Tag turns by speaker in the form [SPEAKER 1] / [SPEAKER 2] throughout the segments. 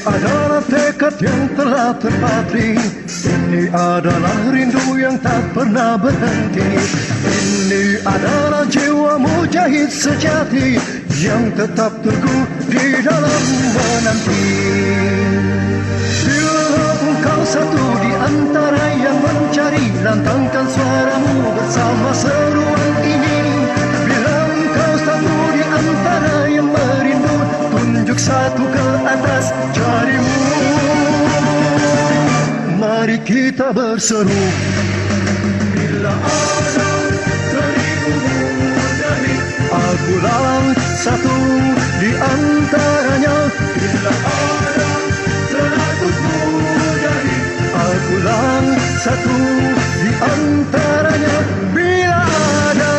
[SPEAKER 1] adalah tekad yang telah terpatri. Ini adalah rindu yang tak pernah berhenti. Ini adalah jiwa mujahid sejati yang tetap teguh di dalam menanti. Bila engkau satu di antara yang mencari, lantangkan suaramu bersama seruan ini. Bila engkau satu di antara yang merindu, tunjuk satu ke atas jarimu. Mari kita berseru. Bila ada 1000 mujahid, akulah satu di antaranya. Bila ada 100 mujahid, akulah satu di antaranya. Bila ada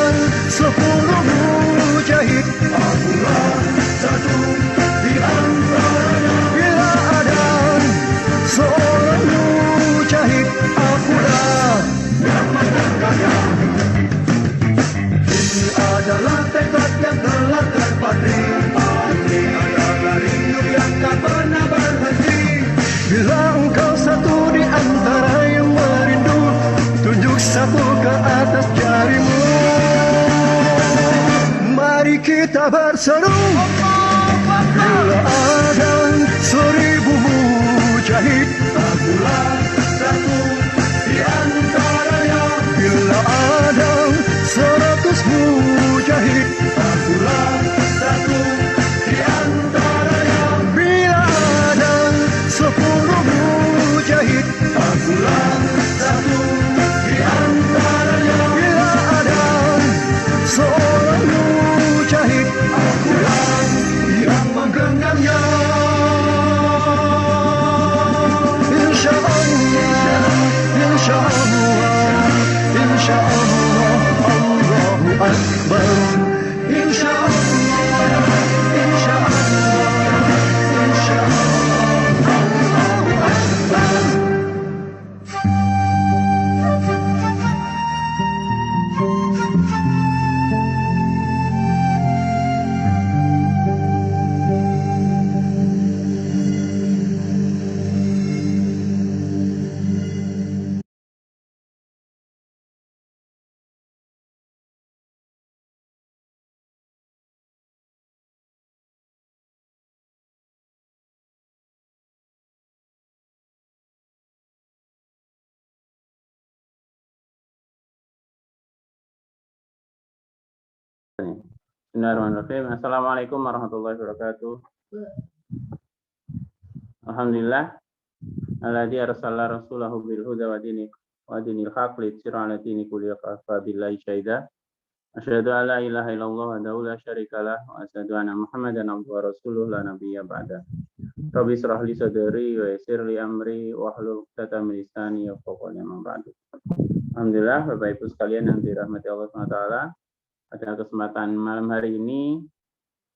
[SPEAKER 1] 10 mujahid, akulah satu di antaranya. Bila ada seorang mujahid, akulah yang menangkannya. Ini adalah tekad yang telah terpatri. Ini adalah rindu yang tak pernah berhenti. Bila engkau satu di antara yang merindu, tunjuk satu ke atas jarimu. Mari kita berseru. Bila ada 1000 mujahid, akulah satu di antaranya. Bila ada 100 mujahid, akulah satu di antaranya. Bila ada 10 mujahid, akulah satu di antaranya. Bila ada seorang mujahid, akulah yang menggenggamnya. Insya Allah, insya Allah, insya Allah, Allahu Akbar. Insya Allah, insya Allah, insya Allah, Allahu Akbar.
[SPEAKER 2] Bismillahirrahmanirrahim. Assalamualaikum warahmatullahi wabarakatuh. Alhamdulillah. Alladzi arsala rasulahu bil huda wa dinil haq liyudhhirahu 'ala dini kullihi kafa billahi syahida. Asyhadu an la ilaha illallah wa la syarikalah wa asyhadu anna Muhammadan abduhu wa rasuluhu la nabiyya ba'da. Rabbi shrah li sadri wa yassir li amri wa hlul 'uqdatam min lisani yafqahu qawli amma ba'du. Alhamdulillah, Bapak Ibu sekalian yang dirahmati Allah SWT. Pada kesempatan malam hari ini,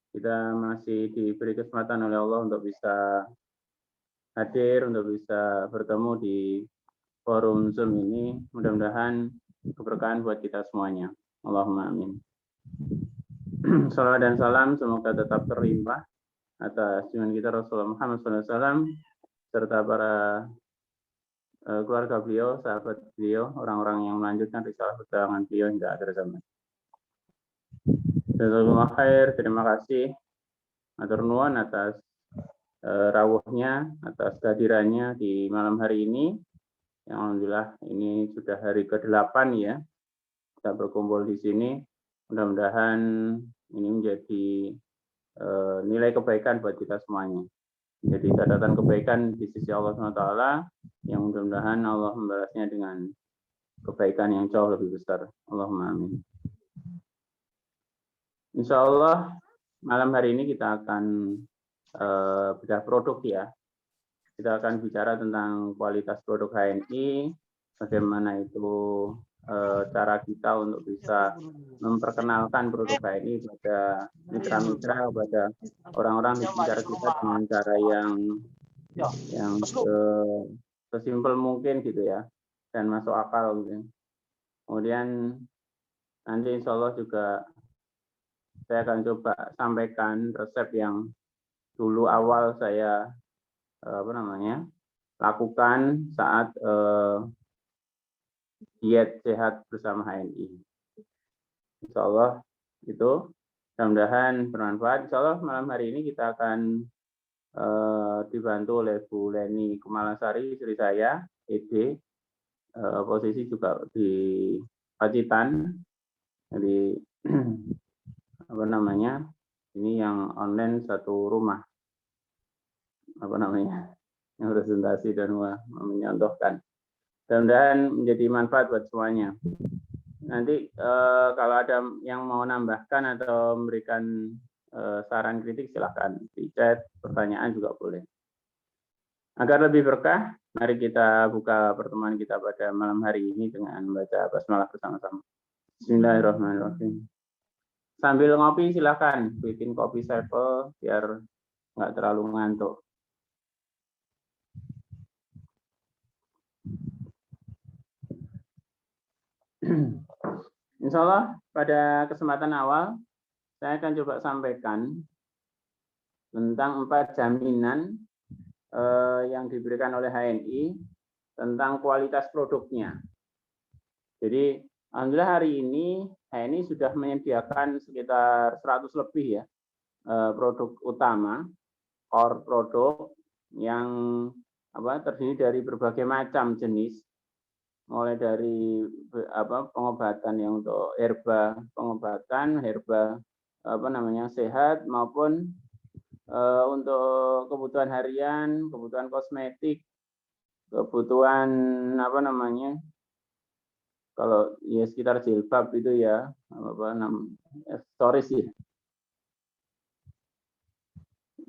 [SPEAKER 2] kita masih diberi kesempatan oleh Allah untuk bisa hadir, untuk bisa bertemu di forum Zoom ini. Mudah-mudahan keberkahan buat kita semuanya. Allahumma amin. Salawat dan salam semoga tetap terlimpah atas junjungan kita Rasulullah Muhammad SAW, serta para keluarga beliau, sahabat beliau, orang-orang yang melanjutkan risalah perjuangan beliau hingga akhir zaman. Jazakumullah khair, terima kasih matur nuwun atas rawuhnya, atas kehadirannya di malam hari ini. Yang alhamdulillah ini sudah hari ke-8 ya, kita berkumpul di sini. Mudah-mudahan ini menjadi nilai kebaikan buat kita semuanya. Jadi catatan kebaikan di sisi Allah SWT yang mudah-mudahan Allah membalasnya dengan kebaikan yang jauh lebih besar. Allahumma amin. Insya Allah malam hari ini kita akan bedah produk ya. Kita akan bicara tentang kualitas produk HNI, bagaimana itu cara kita untuk bisa memperkenalkan produk HNI pada mitra-mitra, pada orang-orang di sekitar kita dengan cara yang sesimpel mungkin gitu ya, dan masuk akal gitu. Kemudian nanti insya Allah juga saya akan coba sampaikan resep yang dulu awal saya lakukan saat diet sehat bersama HNI. Insya Allah itu mudah-mudahan bermanfaat. Insya Allah malam hari ini kita akan dibantu oleh Bu Leni Kumalasari, istri saya, ED, posisi juga di Pacitan. Jadi ini yang online satu rumah, yang presentasi dan menyontohkan. Mudah-mudahan menjadi manfaat buat semuanya. Nanti kalau ada yang mau nambahkan atau memberikan saran kritik silahkan di chat, pertanyaan juga boleh. Agar lebih berkah, mari kita buka pertemuan kita pada malam hari ini dengan membaca basmalah bersama-sama. Bismillahirrahmanirrahim. Sambil ngopi silahkan bikin kopi sampel biar nggak terlalu ngantuk. Insya Allah pada kesempatan awal saya akan coba sampaikan tentang 4 jaminan yang diberikan oleh HNI tentang kualitas produknya. Jadi alhamdulillah hari ini HNI sudah menyediakan sekitar 100 lebih ya produk utama, core produk yang terdiri dari berbagai macam jenis, mulai dari pengobatan yang untuk herba sehat maupun untuk kebutuhan harian, kebutuhan kosmetik, kebutuhan kalau ya sekitar jilbab itu ya aksesoris sih,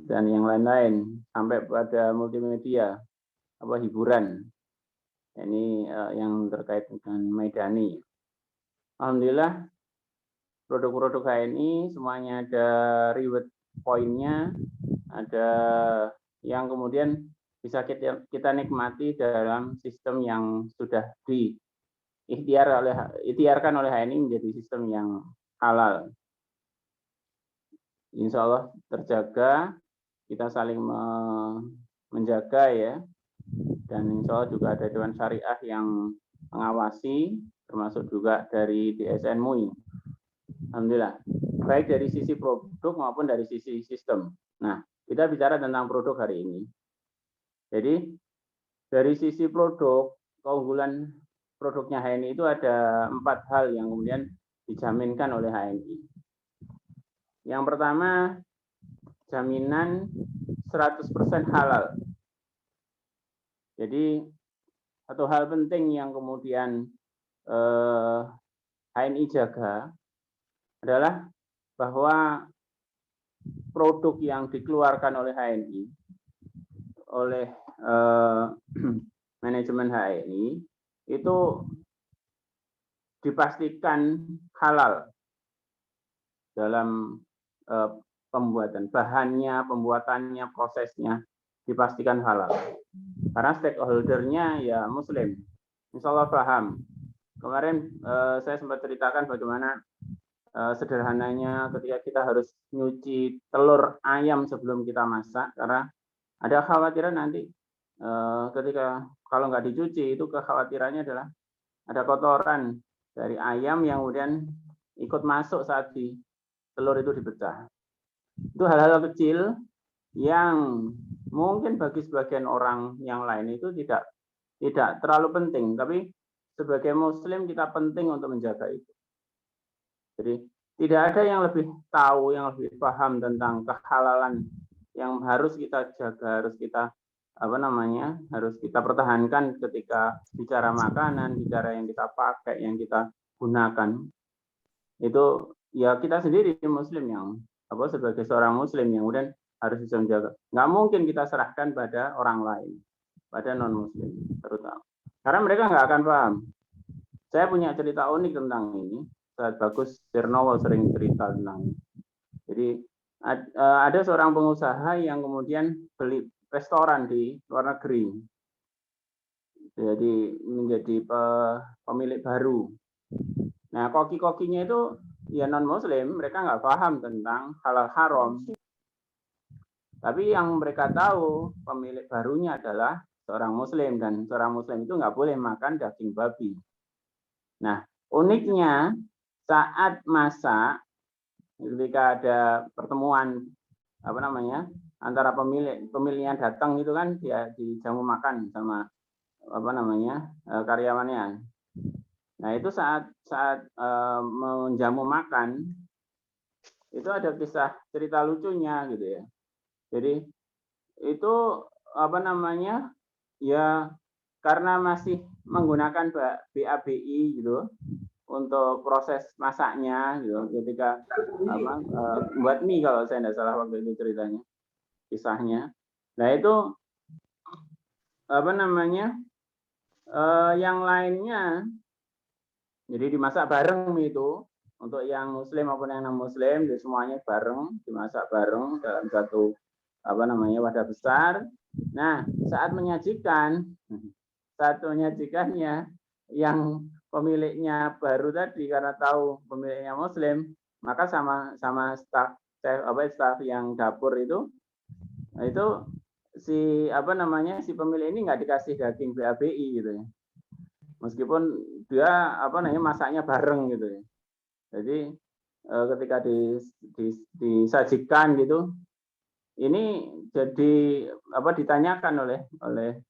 [SPEAKER 2] dan yang lain-lain sampai pada multimedia hiburan. Ini yang terkait dengan Maidani. Alhamdulillah produk-produk HNI semuanya ada reward poinnya, ada yang kemudian bisa kita nikmati dalam sistem yang sudah diikhtiarkan oleh HNI menjadi sistem yang halal. Insya Allah terjaga, kita saling menjaga ya. Dan insya Allah juga ada Dewan Syariah yang mengawasi, termasuk juga dari DSN MUI. Alhamdulillah, baik dari sisi produk maupun dari sisi sistem. Nah, kita bicara tentang produk hari ini. Jadi, dari sisi produk, keunggulan produknya HNI itu ada 4 hal yang kemudian dijaminkan oleh HNI. Yang pertama, jaminan 100% halal. Jadi satu hal penting yang kemudian HNI jaga adalah bahwa produk yang dikeluarkan oleh HNI, oleh manajemen HNI itu dipastikan halal dalam pembuatan bahannya, pembuatannya, prosesnya dipastikan halal. Karena stakeholdernya ya Muslim, insya Allah paham. Kemarin saya sempat ceritakan bagaimana sederhananya ketika kita harus nyuci telur ayam sebelum kita masak, karena ada khawatiran nanti ketika kalau nggak dicuci itu kekhawatirannya adalah ada kotoran dari ayam yang kemudian ikut masuk saat telur itu dipecah. Itu hal-hal kecil yang mungkin bagi sebagian orang yang lain itu tidak terlalu penting, tapi sebagai Muslim kita penting untuk menjaga itu. Jadi tidak ada yang lebih tahu, yang lebih paham tentang kehalalan yang harus kita jaga, harus kita harus kita pertahankan ketika bicara makanan, bicara yang kita pakai, yang kita gunakan. Itu ya kita sendiri Muslim yang sebagai seorang Muslim yang kemudian harus bisa menjaga. Nggak mungkin kita serahkan pada orang lain, pada non-Muslim terutama. Karena mereka nggak akan paham. Saya punya cerita unik tentang ini. Saat Bagus Sirnowo sering cerita tentang ini. Jadi ada seorang pengusaha yang kemudian beli restoran di luar negeri. Jadi menjadi pemilik baru. Nah, koki-kokinya itu ya non-Muslim, mereka nggak paham tentang halal haram. Tapi yang mereka tahu pemilik barunya adalah seorang Muslim dan seorang Muslim itu nggak boleh makan daging babi. Nah, uniknya saat masak ketika ada pertemuan apa namanya antara pemilihan datang itu kan dia dijamu makan sama apa namanya karyawannya. Nah itu saat menjamu makan itu ada kisah cerita lucunya gitu ya. Jadi itu apa namanya ya karena masih menggunakan BABI gitu untuk proses masaknya gitu ketika buat mie kalau saya tidak salah waktu itu ceritanya kisahnya. Nah itu apa namanya yang lainnya jadi dimasak bareng mie itu untuk yang Muslim maupun yang non Muslim jadi semuanya bareng dimasak bareng dalam satu apa namanya wadah besar. Nah saat menyajikannya yang pemiliknya baru tadi karena tahu pemiliknya Muslim maka sama staff yang dapur itu si apa namanya si pemilik ini nggak dikasih daging BABI gitu ya meskipun dia apa namanya masaknya bareng gitu ya jadi ketika disajikan gitu ini jadi apa ditanyakan oleh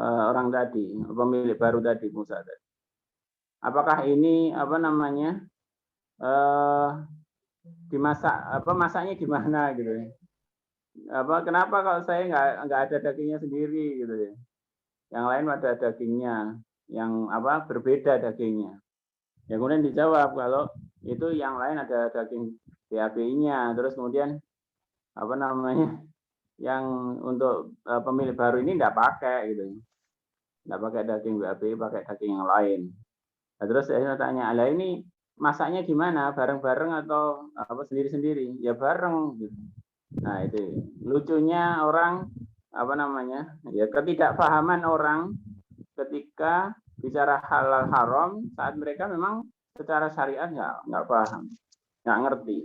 [SPEAKER 2] orang tadi pemilik baru tadi Musa tadi apakah ini apa namanya dimasak apa masaknya gimana gitu ya apa kenapa kalau saya nggak ada dagingnya sendiri gitu ya yang lain ada dagingnya yang apa berbeda dagingnya ya kemudian dijawab kalau itu yang lain ada daging BABI-nya terus kemudian apa namanya yang untuk pemilik baru ini nggak pakai gitu nggak pakai daging BABI pakai daging yang lain nah, terus saya tanya lah ini masaknya gimana bareng-bareng atau apa sendiri-sendiri ya bareng gitu. Nah itu lucunya orang apa namanya ya ketidakpahaman orang ketika bicara halal haram saat mereka memang secara syariat nggak paham nggak ngerti.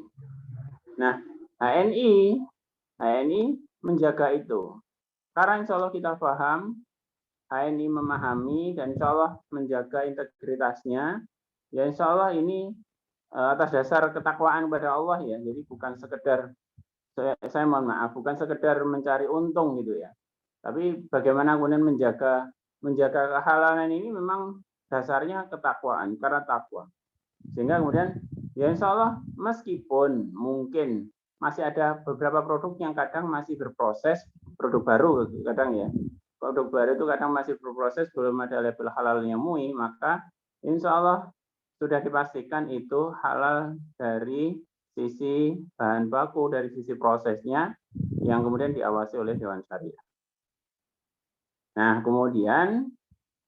[SPEAKER 2] Nah HNI menjaga itu karena insya Allah kita paham HNI memahami dan insya Allah menjaga integritasnya ya insya Allah ini atas dasar ketakwaan kepada Allah ya jadi bukan sekedar saya mohon maaf bukan sekedar mencari untung gitu ya tapi bagaimana kemudian menjaga kehalalan ini memang dasarnya ketakwaan karena takwa sehingga kemudian ya insya Allah meskipun mungkin masih ada beberapa produk yang kadang masih berproses produk baru kadang ya produk baru itu kadang masih berproses belum ada label halalnya MUI maka insya Allah sudah dipastikan itu halal dari sisi bahan baku dari sisi prosesnya yang kemudian diawasi oleh Dewan Syariah. Nah, kemudian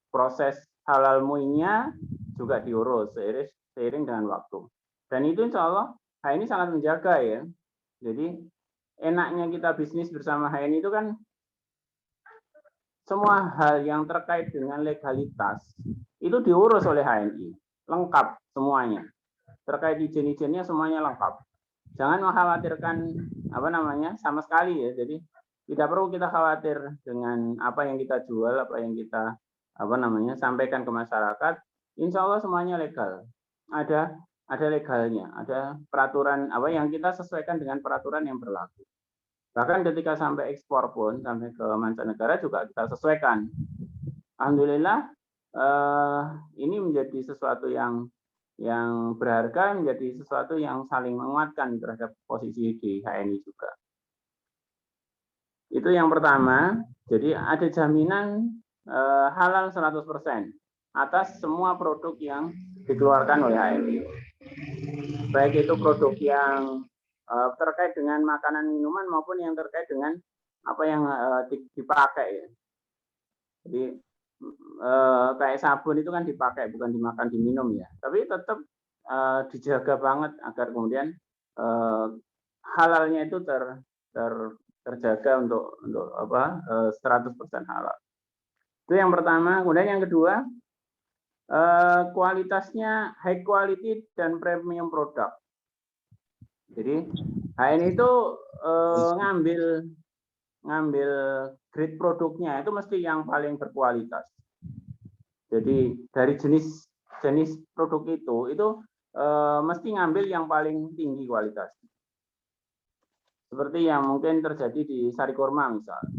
[SPEAKER 2] proses halal MUI-nya juga diurus seiring dengan waktu. Dan itu insya Allah HNI sangat menjaga ya. Jadi enaknya kita bisnis bersama HNI itu kan semua hal yang terkait dengan legalitas itu diurus oleh HNI. Lengkap semuanya. Terkait izin-izinnya semuanya lengkap. Jangan mengkhawatirkan apa namanya sama sekali ya. Jadi tidak perlu kita khawatir dengan apa yang kita jual, apa yang kita apa namanya sampaikan ke masyarakat. Insya Allah semuanya legal. Ada legalnya, ada peraturan apa yang kita sesuaikan dengan peraturan yang berlaku. Bahkan ketika sampai ekspor pun sampai ke mancanegara juga kita sesuaikan. Alhamdulillah ini menjadi sesuatu yang berharga menjadi sesuatu yang saling menguatkan terhadap posisi di HNI juga. Itu yang pertama. Jadi ada jaminan halal 100% atas semua produk yang dikeluarkan oleh HNI. Baik itu produk yang terkait dengan makanan minuman maupun yang terkait dengan apa yang dipakai. Jadi kayak sabun itu kan dipakai bukan dimakan diminum ya tapi tetap dijaga banget agar kemudian halalnya itu terjaga untuk apa 100% halal itu yang pertama kemudian yang kedua kualitasnya high quality dan premium product jadi HNI itu ngambil ngambil grade produknya itu mesti yang paling berkualitas. Jadi dari jenis produk itu mesti ngambil yang paling tinggi kualitas. Seperti yang mungkin terjadi di sari kurma misalnya.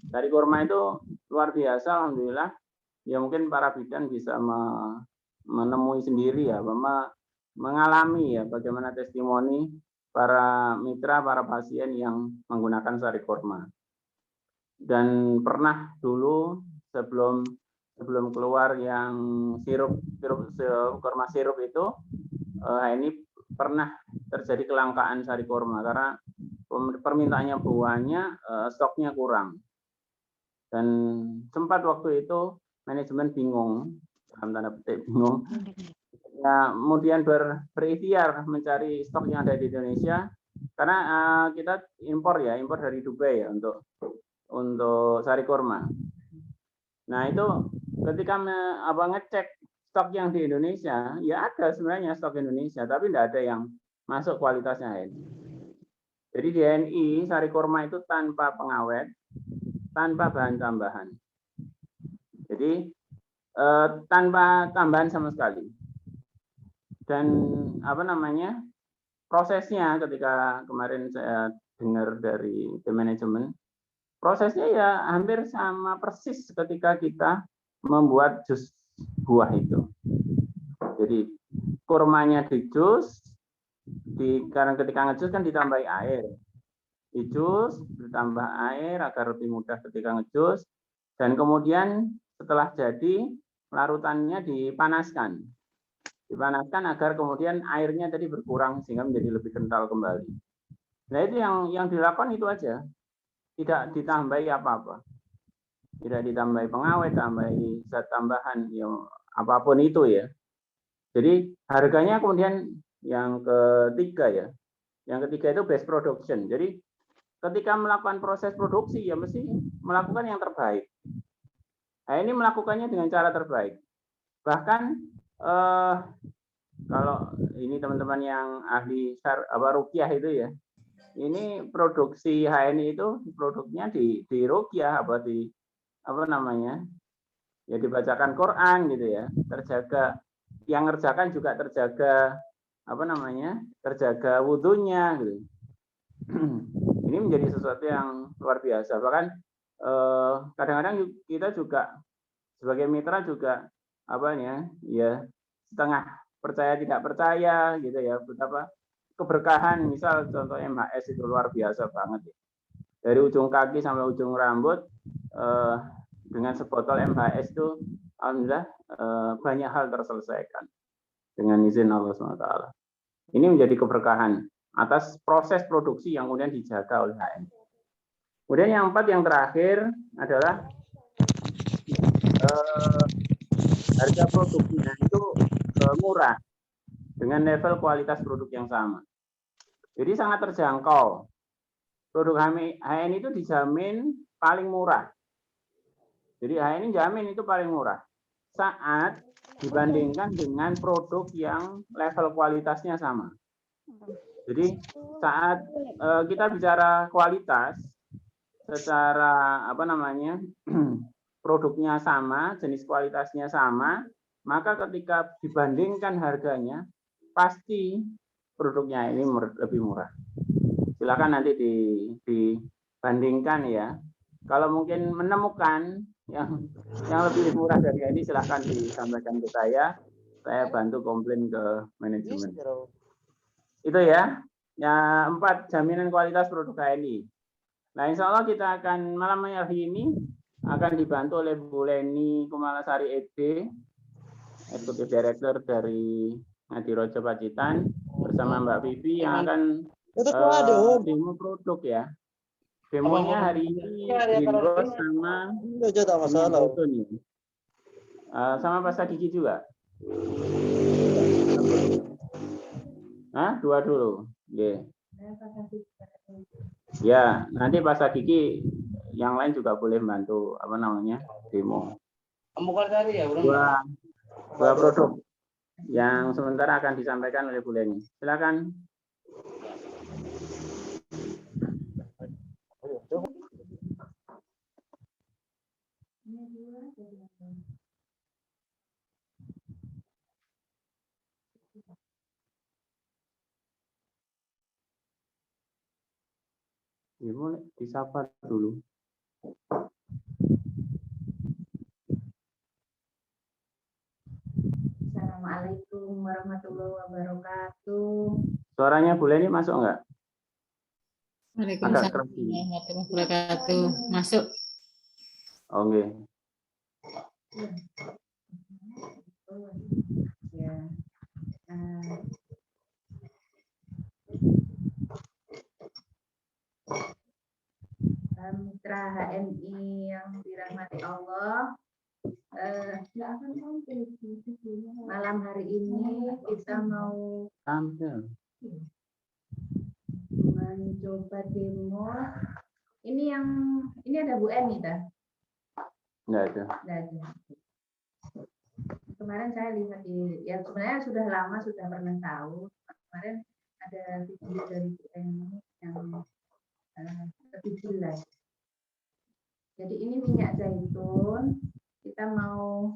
[SPEAKER 2] Sari kurma itu luar biasa, alhamdulillah. Ya mungkin para bidan bisa menemui sendiri ya, mengalami ya bagaimana testimoni para mitra, para pasien yang menggunakan sari kurma. Dan pernah dulu sebelum keluar yang sirup kurma sirup itu, ini pernah terjadi kelangkaan sari kurma karena permintaannya banyak, stoknya kurang. Dan sempat waktu itu manajemen bingung, dalam tanda petik bingung. Ya, kemudian berikhtiar mencari stok yang ada di Indonesia karena kita impor dari Dubai ya untuk sari kurma. Nah itu ketika ngecek stok yang di Indonesia, ya ada sebenarnya stok Indonesia, tapi tidak ada yang masuk kualitasnya. Jadi di HNI sari kurma itu tanpa pengawet, tanpa bahan tambahan. Jadi tanpa tambahan sama sekali. Dan prosesnya ketika kemarin saya dengar dari manajemen, prosesnya ya hampir sama persis ketika kita membuat jus buah itu. Jadi kurmanya dijus, karena ketika ngejus kan ditambahi air. Dijus, ditambah air agar lebih mudah ketika ngejus, dan kemudian setelah jadi larutannya dipanaskan agar kemudian airnya tadi berkurang sehingga menjadi lebih kental kembali. Nah itu yang dilakukan itu aja, tidak ditambahi apa-apa, tidak ditambahi pengawet, tambahi zat tambahan, ya, apapun itu ya. Jadi harganya kemudian yang ketiga itu best production. Jadi ketika melakukan proses produksi ya mesti melakukan yang terbaik. Nah ini melakukannya dengan cara terbaik. Bahkan kalau ini teman-teman yang ahli ruqyah itu ya, ini produksi HNI itu produknya di ruqyah ya dibacakan Quran gitu ya, terjaga, yang ngerjakan juga terjaga terjaga wudhunya gitu. Ini menjadi sesuatu yang luar biasa. Bahkan kadang-kadang kita juga sebagai mitra juga ya setengah percaya tidak percaya gitu ya, betapa keberkahan. Misal contoh MHS itu luar biasa banget ya. Dari ujung kaki sampai ujung rambut dengan sebotol MHS itu alhamdulillah banyak hal terselesaikan dengan izin Allah SWT. Ini menjadi keberkahan atas proses produksi yang kemudian dijaga oleh HNI. Kemudian yang terakhir adalah harga produknya itu murah dengan level kualitas produk yang sama. Jadi sangat terjangkau. Produk HNI itu dijamin paling murah. Jadi HNI jamin itu paling murah saat dibandingkan dengan produk yang level kualitasnya sama. Jadi saat kita bicara kualitas secara produknya sama, jenis kualitasnya sama, maka ketika dibandingkan harganya pasti produknya ini lebih murah. Silakan nanti dibandingkan ya. Kalau mungkin menemukan yang lebih murah dari ini, silakan disampaikan ke saya bantu komplain ke manajemen. Itu ya, 4 jaminan kualitas produk HNI. Nah, insya Allah kita akan malam hari ini akan dibantu oleh Bu Leni Kumalasari ED, Executive Director dari Ngadirojo Pacitan, bersama Mbak Vivi yang akan demo produk ya. Demonya hari ini Greenrose sama sama pasta gigi juga. Dua dulu. Yeah. Ya, nanti pasta gigi yang lain juga boleh bantu demo. Dua produk yang sementara akan disampaikan oleh Bu Leni. Silakan. Ya, boleh disapa dulu.
[SPEAKER 3] Assalamualaikum warahmatullahi wabarakatuh.
[SPEAKER 2] Suaranya Bu Leni masuk nggak?
[SPEAKER 4] Waalaikumsalam
[SPEAKER 2] keras ini.
[SPEAKER 4] warahmatullahi wabarakatuh. Masuk.
[SPEAKER 2] Oke.
[SPEAKER 3] Ya. Mitra HMI yang dirahmati Allah, malam hari ini kita mau
[SPEAKER 2] Tampil.
[SPEAKER 3] mencoba demo. Ini ada Bu Eni, dah?
[SPEAKER 2] Nggak ada.
[SPEAKER 3] Nggak ada. Kemarin saya lihat ya sebenarnya sudah lama sudah pernah tahu. Kemarin ada video dari Bu Eni yang lebih jelas. Jadi ini minyak zaitun, kita mau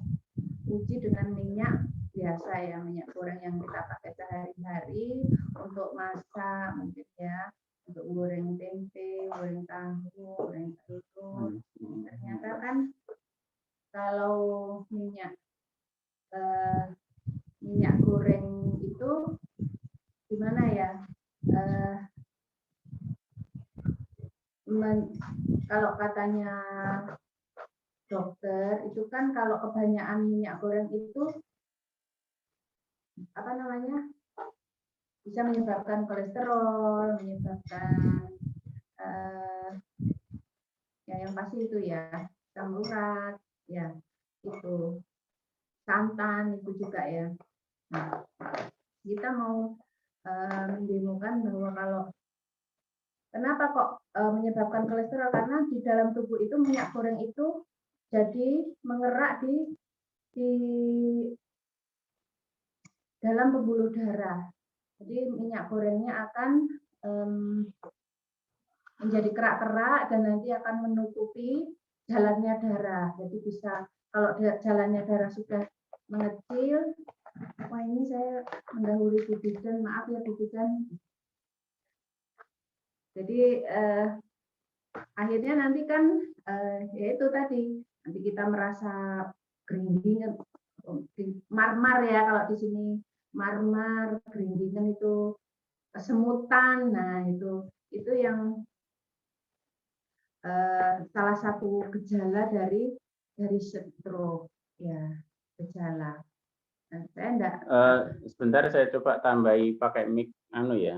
[SPEAKER 3] uji dengan minyak biasa ya, minyak goreng yang kita pakai sehari-hari untuk masak mungkin ya, untuk goreng tempe, goreng tahu, goreng telur. Ternyata kan kalau minyak goreng itu gimana ya? Kalau katanya dokter itu kan kalau kebanyakan minyak goreng itu apa namanya bisa menyebabkan kolesterol, menyebabkan ya yang pasti itu ya asam urat, ya itu santan itu juga ya. Nah, kita mau mendemokan bahwa kalau kenapa kok menyebabkan kolesterol, karena di dalam tubuh itu minyak goreng itu jadi mengerak di dalam pembuluh darah. Jadi minyak gorengnya akan menjadi kerak-kerak dan nanti akan menutupi jalannya darah. Jadi bisa kalau jalannya darah sudah mengecil, wah ini saya mendahului Bu Bidan, maaf ya Bu Bidan. Jadi akhirnya nanti kan ya itu tadi nanti kita merasa geringingan, marmar ya kalau di sini marmar, geringingan itu kesemutan. Nah itu yang salah satu gejala dari stroke ya, gejala. Nah, saya enggak.
[SPEAKER 2] Sebentar saya coba tambahi pakai mic ya.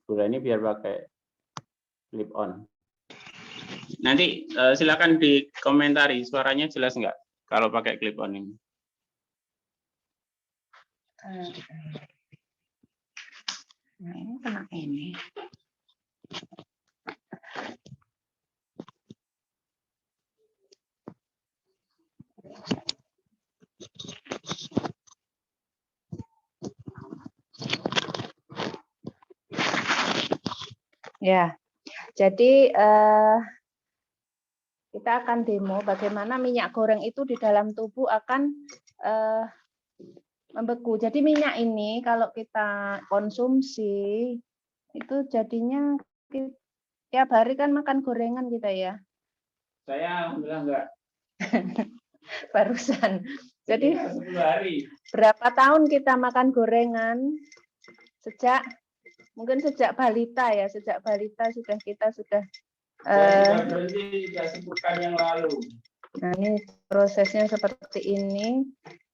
[SPEAKER 2] Gula ini biar pakai clip on. Nanti silakan dikomentari suaranya jelas nggak kalau pakai clip on ini.
[SPEAKER 3] Nah ini kena ini. Ya, jadi kita akan demo bagaimana minyak goreng itu di dalam tubuh akan membeku. Jadi minyak ini kalau kita konsumsi itu jadinya tiap hari kan makan gorengan kita ya.
[SPEAKER 2] Saya alhamdulillah enggak.
[SPEAKER 3] Barusan. Jadi
[SPEAKER 2] 10 hari.
[SPEAKER 3] Berapa tahun kita makan gorengan? Mungkin sejak balita ya, sejak balita kita sudah
[SPEAKER 2] berhenti 3 pekan yang lalu.
[SPEAKER 3] Nah, ini prosesnya seperti ini.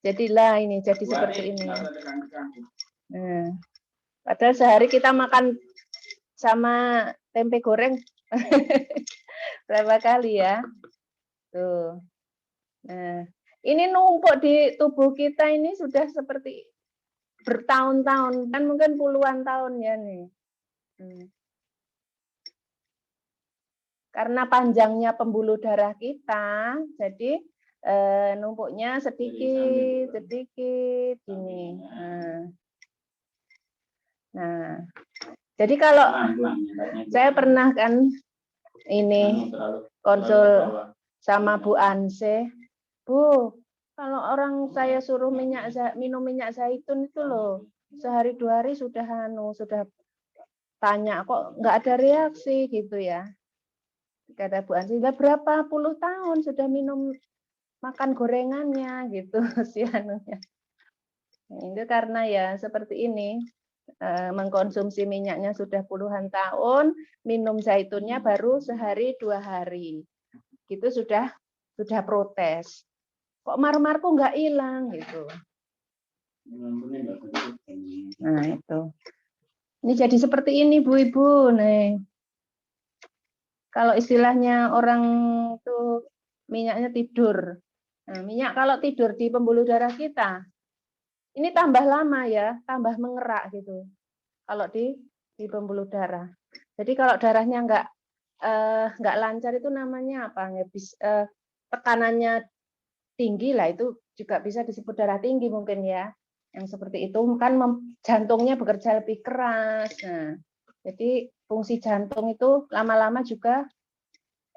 [SPEAKER 3] Jadilah ini jadi seperti ini. Nah, padahal sehari kita makan sama tempe goreng berapa kali ya? Tuh. Nah, ini numpuk di tubuh kita ini sudah seperti bertahun-tahun, kan mungkin puluhan tahun ya nih. Karena panjangnya pembuluh darah kita, jadi numpuknya sedikit gini. Nah, jadi kalau saya pernah kan ini konsul
[SPEAKER 5] sama Bu Anse, Bu, kalau orang saya suruh minum minyak zaitun itu loh, sehari 2 hari sudah tanya kok nggak ada reaksi gitu ya. Kata Bu Ansi, berapa puluh tahun sudah minum makan gorengannya gitu si anunya. Itu karena ya seperti ini, mengkonsumsi minyaknya sudah puluhan tahun, minum zaitunnya baru sehari 2 hari. Gitu sudah protes. Kok marmarku nggak hilang gitu. Nah itu. Ini jadi seperti ini Bu Ibu. Nih. Kalau istilahnya orang tuh minyaknya tidur. Nah, minyak kalau tidur di pembuluh darah kita, ini tambah lama ya, tambah mengerak gitu. Kalau di pembuluh darah. Jadi kalau darahnya nggak lancar itu namanya apa? Tekanannya tinggi lah, itu juga bisa disebut darah tinggi mungkin ya. Yang seperti itu kan jantungnya bekerja lebih keras. Nah, jadi fungsi jantung itu lama-lama juga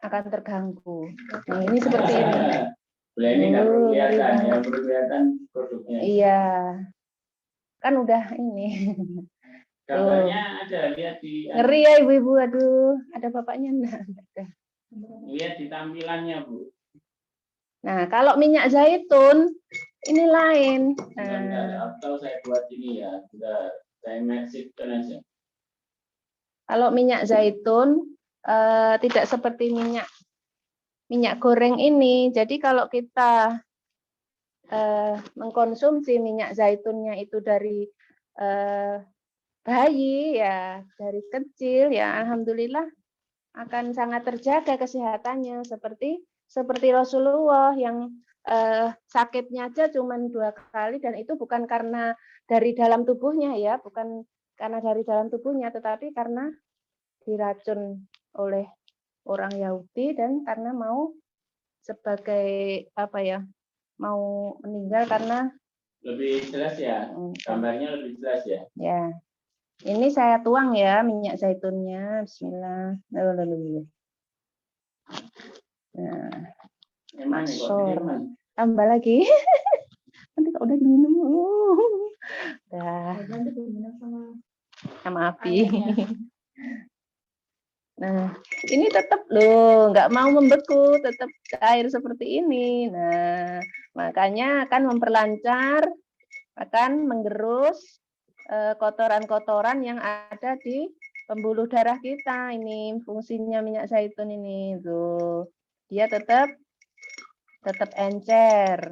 [SPEAKER 5] akan terganggu. Nah, ini seperti ini.
[SPEAKER 2] Ini nggak perlu kelihatan, ya perlu kelihatan produknya.
[SPEAKER 5] Iya, kan udah ini.
[SPEAKER 2] Gambarnya ada, lihat di.
[SPEAKER 5] Ngeri ya ibu-ibu, aduh, ada bapaknya enggak?
[SPEAKER 2] Lihat di tampilannya Bu.
[SPEAKER 5] Nah, kalau minyak zaitun ini lain.
[SPEAKER 2] Atau saya buat ini ya, saya masifkan aja.
[SPEAKER 5] Kalau minyak zaitun tidak seperti minyak goreng ini. Jadi kalau kita mengkonsumsi minyak zaitunnya itu dari bayi ya, dari kecil ya, alhamdulillah akan sangat terjaga kesehatannya seperti Rasulullah yang sakitnya aja cuma 2 kali, dan itu bukan karena dari dalam tubuhnya ya, bukan karena dari dalam tubuhnya, tetapi karena diracun oleh orang Yahudi dan karena mau sebagai apa ya, mau meninggal karena
[SPEAKER 2] lebih jelas ya, gambarnya lebih jelas ya.
[SPEAKER 5] Ya, ini saya tuang ya minyak zaitunnya. Bismillah. Nah, tambah lagi. Nanti kalau udah diminum, dah sama api. Nah, ini tetap loh, nggak mau membeku, tetap air seperti ini. Nah, makanya akan memperlancar, akan menggerus kotoran-kotoran yang ada di pembuluh darah kita. Ini fungsinya minyak zaitun ini tuh, dia tetap encer.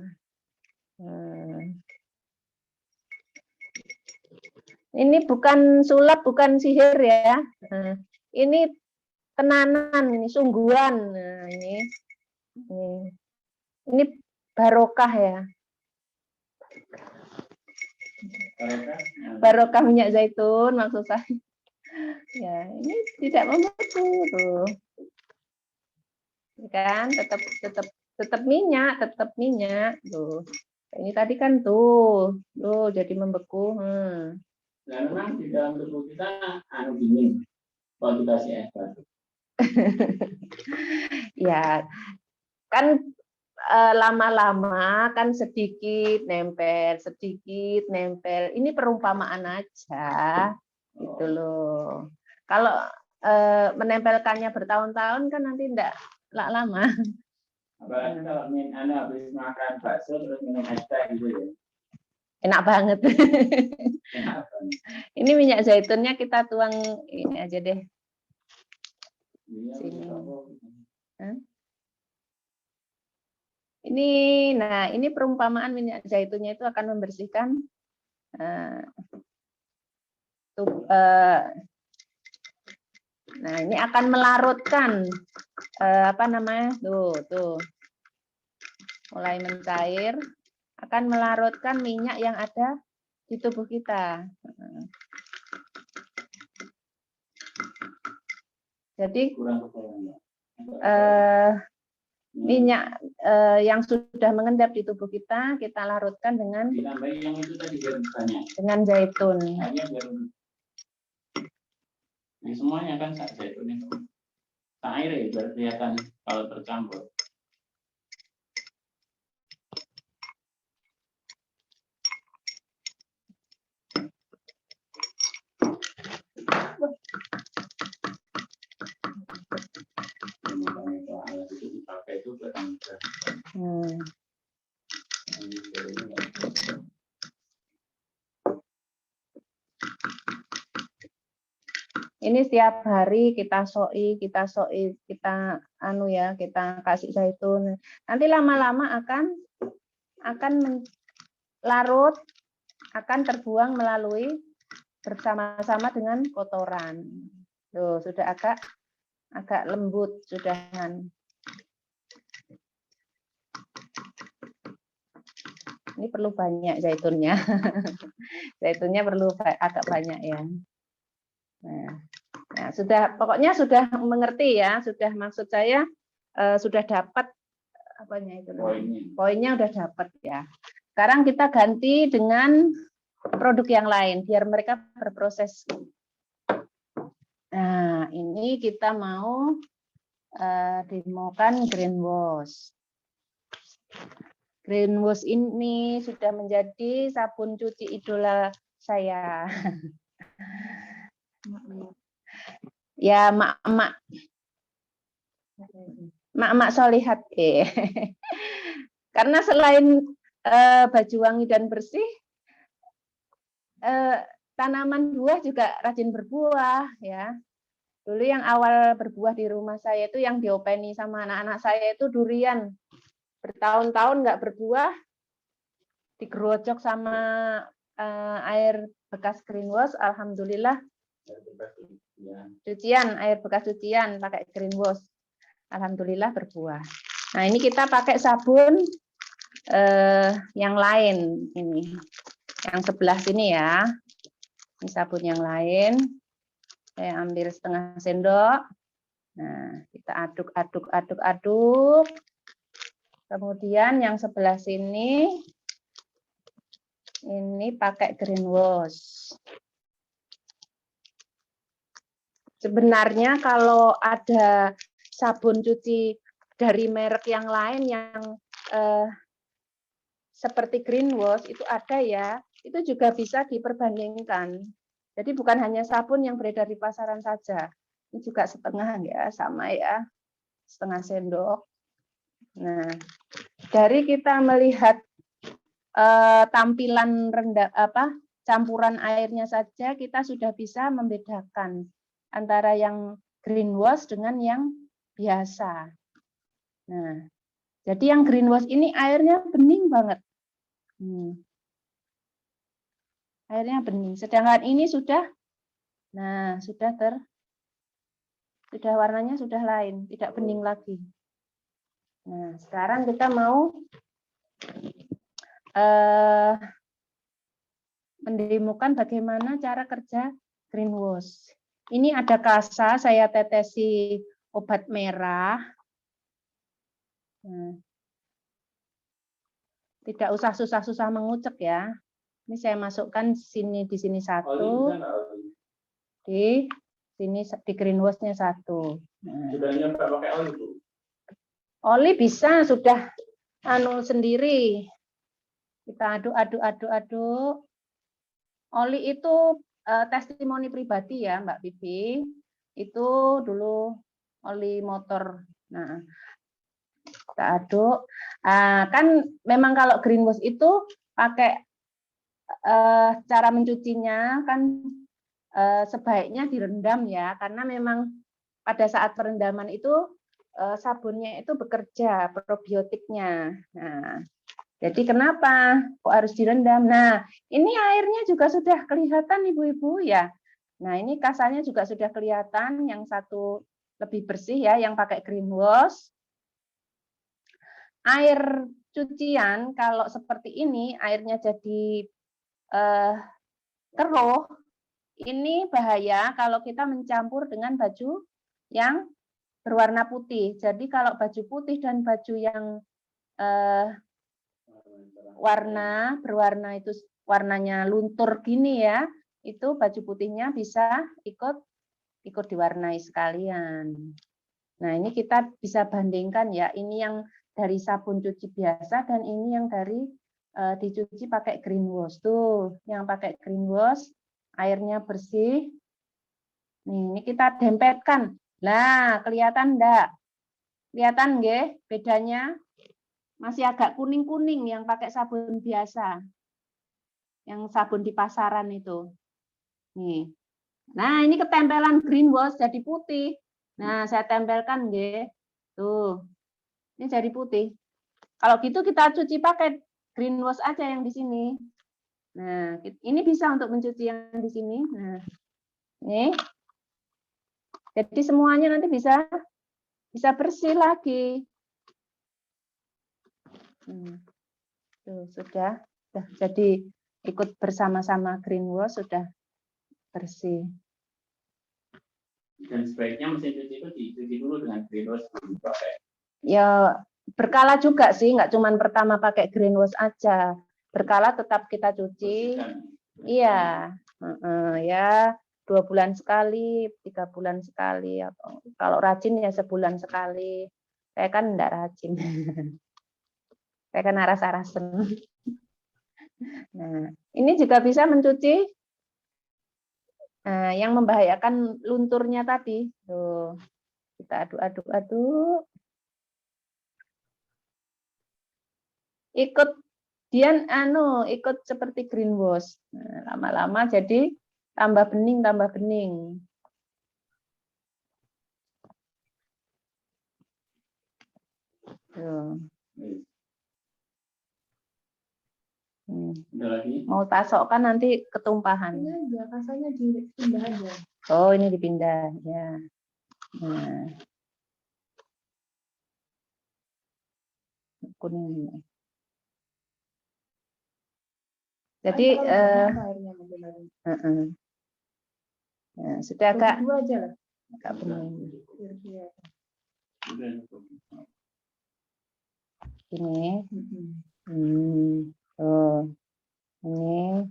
[SPEAKER 5] Ini bukan sulap, bukan sihir ya. Ini tenanan, ini sungguhan. Nah, ini barokah ya. Barokah minyak zaitun maksud saya. Ya, ini tidak membeku tuh. Kan tetap minyak tuh. Ini tadi kan tuh jadi membeku.
[SPEAKER 2] Nah, memang di dalam tubuh kita dingin kalau dikasih es batu.
[SPEAKER 5] Ya, kan lama-lama kan sedikit nempel. Ini perumpamaan aja, gitu loh. Kalau menempelkannya bertahun-tahun kan nanti enggak lama.
[SPEAKER 2] Apalagi kalau Anda habis makan bakso terus minum es teh gitu ya.
[SPEAKER 5] Enak banget. Ini minyak zaitunnya kita tuang ini aja deh. Sini. Ini perumpamaan minyak zaitunnya itu akan membersihkan nah, ini akan melarutkan tuh mulai mencair, akan melarutkan minyak yang ada di tubuh kita. Jadi minyak yang sudah mengendap di tubuh kita larutkan dengan zaitun.
[SPEAKER 2] Ini semuanya kan zaitun itu. Air ya biar kelihatan kalau tercampur.
[SPEAKER 5] Hmm. Ini setiap hari kita soi, kita anu ya, kita kasih zaitun. Nanti lama-lama akan larut, akan terbuang melalui bersama-sama dengan kotoran. Tuh, sudah agak lembut sudahan. Ini perlu banyak zaitunnya. Zaitunnya perlu agak banyak ya. Nah, pokoknya sudah mengerti ya, sudah maksud saya sudah dapat apanya itu poinnya udah dapat ya. Sekarang kita ganti dengan produk yang lain biar mereka berproses. Nah, ini kita mau demokan green wash. Green wash ini sudah menjadi sabun cuci idola saya. Ya, mak solihat. Karena selain baju wangi dan bersih, tanaman buah juga rajin berbuah ya. Dulu yang awal berbuah di rumah saya itu yang diopeni sama anak-anak saya itu durian. Bertahun-tahun nggak berbuah, digerocok sama air bekas green wash, alhamdulillah. Air bekas cucian pakai green wash, alhamdulillah berbuah. Nah, ini kita pakai sabun yang lain ini, yang sebelah sini ya. Ini sabun yang lain. Saya ambil setengah sendok. Nah, kita aduk. Kemudian yang sebelah sini ini pakai green wash. Sebenarnya kalau ada sabun cuci dari merek yang lain yang seperti green wash itu ada ya, itu juga bisa diperbandingkan. Jadi bukan hanya sabun yang beredar di pasaran saja, ini juga setengah ya, sama ya, setengah sendok. Nah, dari kita melihat tampilan campuran airnya saja, kita sudah bisa membedakan antara yang green wash dengan yang biasa. Nah, jadi yang green wash ini airnya bening banget. Airnya bening. Sedangkan ini sudah warnanya sudah lain, tidak bening lagi. Nah, sekarang kita mau mendemokan bagaimana cara kerja green wash. Ini ada kasa, saya tetesi obat merah. Nah, tidak usah susah-susah mengucek ya. Ini saya masukkan di sini satu, di sini di green wash-nya satu. Nah.
[SPEAKER 2] Sudah nyampe pakai oli, Bu?
[SPEAKER 5] Oli bisa, sudah sendiri. Kita aduk. Oli itu testimoni pribadi ya, Mbak Bibi. Itu dulu oli motor. Nah, kita aduk. Kan memang kalau green wash itu pakai cara mencucinya kan sebaiknya direndam ya, karena memang pada saat perendaman itu sabunnya itu bekerja, probiotiknya. Nah, jadi kenapa kok harus direndam? Nah, ini airnya juga sudah kelihatan ibu-ibu ya. Nah, ini kasarnya juga sudah kelihatan, yang satu lebih bersih ya, yang pakai green wash. Air cucian kalau seperti ini, airnya jadi keruh, ini bahaya kalau kita mencampur dengan baju yang berwarna putih. Jadi kalau baju putih dan baju yang berwarna itu warnanya luntur gini ya, itu baju putihnya bisa ikut diwarnai sekalian. Nah, ini kita bisa bandingkan ya, ini yang dari sabun cuci biasa dan ini yang dari dicuci pakai green wash. Tuh, yang pakai green wash airnya bersih. Nih, ini kita dempetkan. Nah, kelihatan enggak? Kelihatan nggih bedanya? masih agak kuning-kuning yang pakai sabun biasa. Yang sabun di pasaran itu. Nih. Nah, ini ketempelan green wash jadi putih. Nah, saya tempelkan nggih. Tuh. Ini jadi putih. Kalau gitu kita cuci pakai green wash aja yang di sini. Nah, ini bisa untuk mencuci yang di sini. Nah, nih. Jadi semuanya nanti bisa bersih lagi. Tuh, sudah jadi ikut bersama-sama green wash sudah bersih.
[SPEAKER 2] Dan sebaiknya mesin cuci itu dicuci dulu dengan green wash sebelum dipakai.
[SPEAKER 5] Ya berkala juga sih, nggak cuma pertama pakai green wash aja. Berkala tetap kita cuci. Iya, ya 2 bulan sekali, 3 bulan sekali. Atau kalau rajin ya sebulan sekali. Saya kan enggak rajin. Saya kan aras-arasen. Nah, ini juga bisa mencuci yang membahayakan lunturnya tadi. Tuh, kita aduk-aduk. Ikut seperti green wash. Nah, lama-lama jadi tambah bening. Tuh. Mau tasok kan nanti ketumpahan.
[SPEAKER 3] Ini aja, kasanya dipindah aja.
[SPEAKER 5] Oh, ini dipindah ya. Nah. Kuning. Jadi sudah agak
[SPEAKER 3] aja lah.
[SPEAKER 5] Agak bening. Ini. Oh. Ini.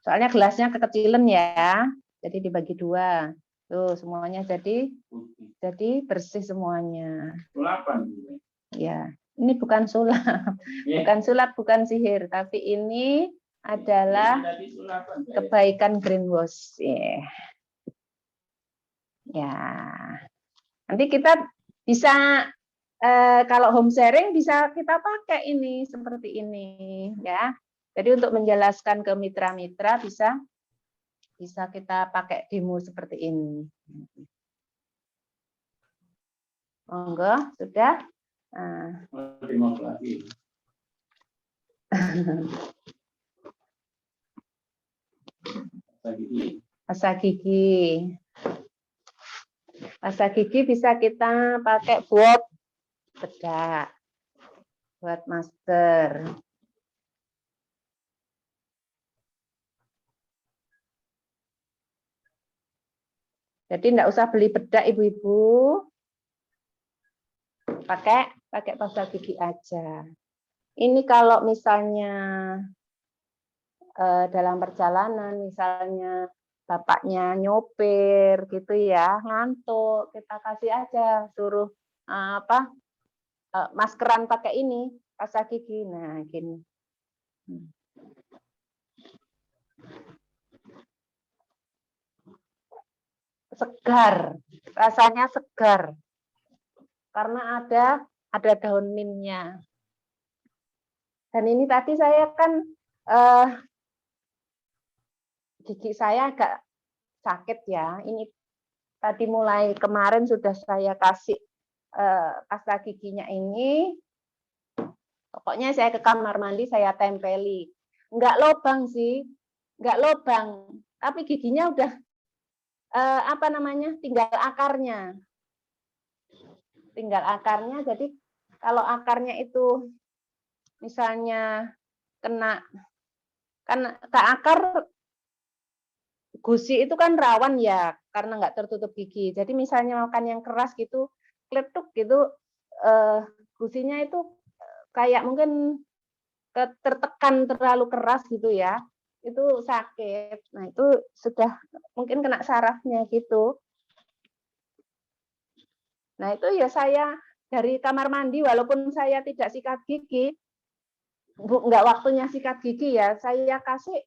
[SPEAKER 5] Soalnya gelasnya kekecilan ya. Jadi dibagi 2. Tuh, semuanya jadi bersih semuanya.
[SPEAKER 2] Sulapan.
[SPEAKER 5] Ya, ini bukan sulap. Bukan sulap, bukan sihir, tapi ini adalah kebaikan green wash. Ya. Nanti kita bisa kalau home sharing bisa kita pakai ini seperti ini ya. Jadi untuk menjelaskan ke mitra-mitra bisa kita pakai demo seperti ini. Monggo, sudah. Pasta gigi. Pasta gigi bisa kita pakai buat bedak, buat masker. Jadi enggak usah beli bedak ibu-ibu. Pakai pasta gigi aja. Ini kalau misalnya dalam perjalanan, misalnya bapaknya nyopir gitu ya, ngantuk, kita kasih aja, suruh maskeran pakai ini, pasta gigi. Nah, gini. Segar, rasanya segar. Karena ada daun mintnya. Dan ini tadi saya kan gigi saya agak sakit ya. Ini tadi mulai kemarin sudah saya kasih pasta giginya ini. Pokoknya saya ke kamar mandi saya tempeli. Enggak lobang sih, enggak lobang. Tapi giginya udah tinggal akarnya. Tinggal akarnya. Jadi kalau akarnya itu misalnya kena kan ke akar gusi itu kan rawan ya karena nggak tertutup gigi. Jadi misalnya makan yang keras gitu, kletuk gitu, gusinya itu kayak mungkin tertekan terlalu keras gitu ya, itu sakit. Nah itu sudah mungkin kena sarafnya gitu. Nah itu ya saya dari kamar mandi walaupun saya tidak sikat gigi, nggak waktunya sikat gigi ya, saya kasih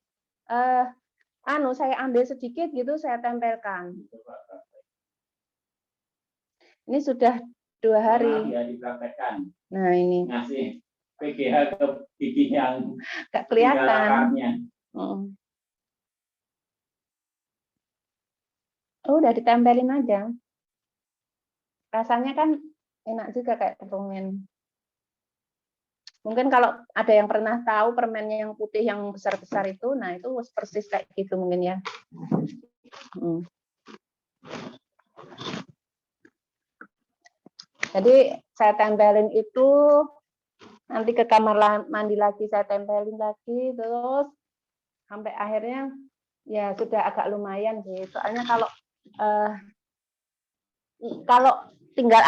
[SPEAKER 5] saya ambil sedikit gitu saya tempelkan. Ini sudah 2 hari. Nah, ini
[SPEAKER 2] ngasih PGH ke gigi yang
[SPEAKER 5] nggak
[SPEAKER 2] tinggal
[SPEAKER 5] kelihatan.
[SPEAKER 2] akarnya.
[SPEAKER 5] Oh, udah ditempelin aja. Rasanya kan enak juga kayak tepungin. Mungkin kalau ada yang pernah tahu permennya yang putih yang besar-besar itu, nah itu persis kayak gitu mungkin ya. Jadi saya tempelin itu, nanti ke kamar mandi lagi saya tempelin lagi, terus sampai akhirnya ya sudah agak lumayan sih. Soalnya kalau tinggal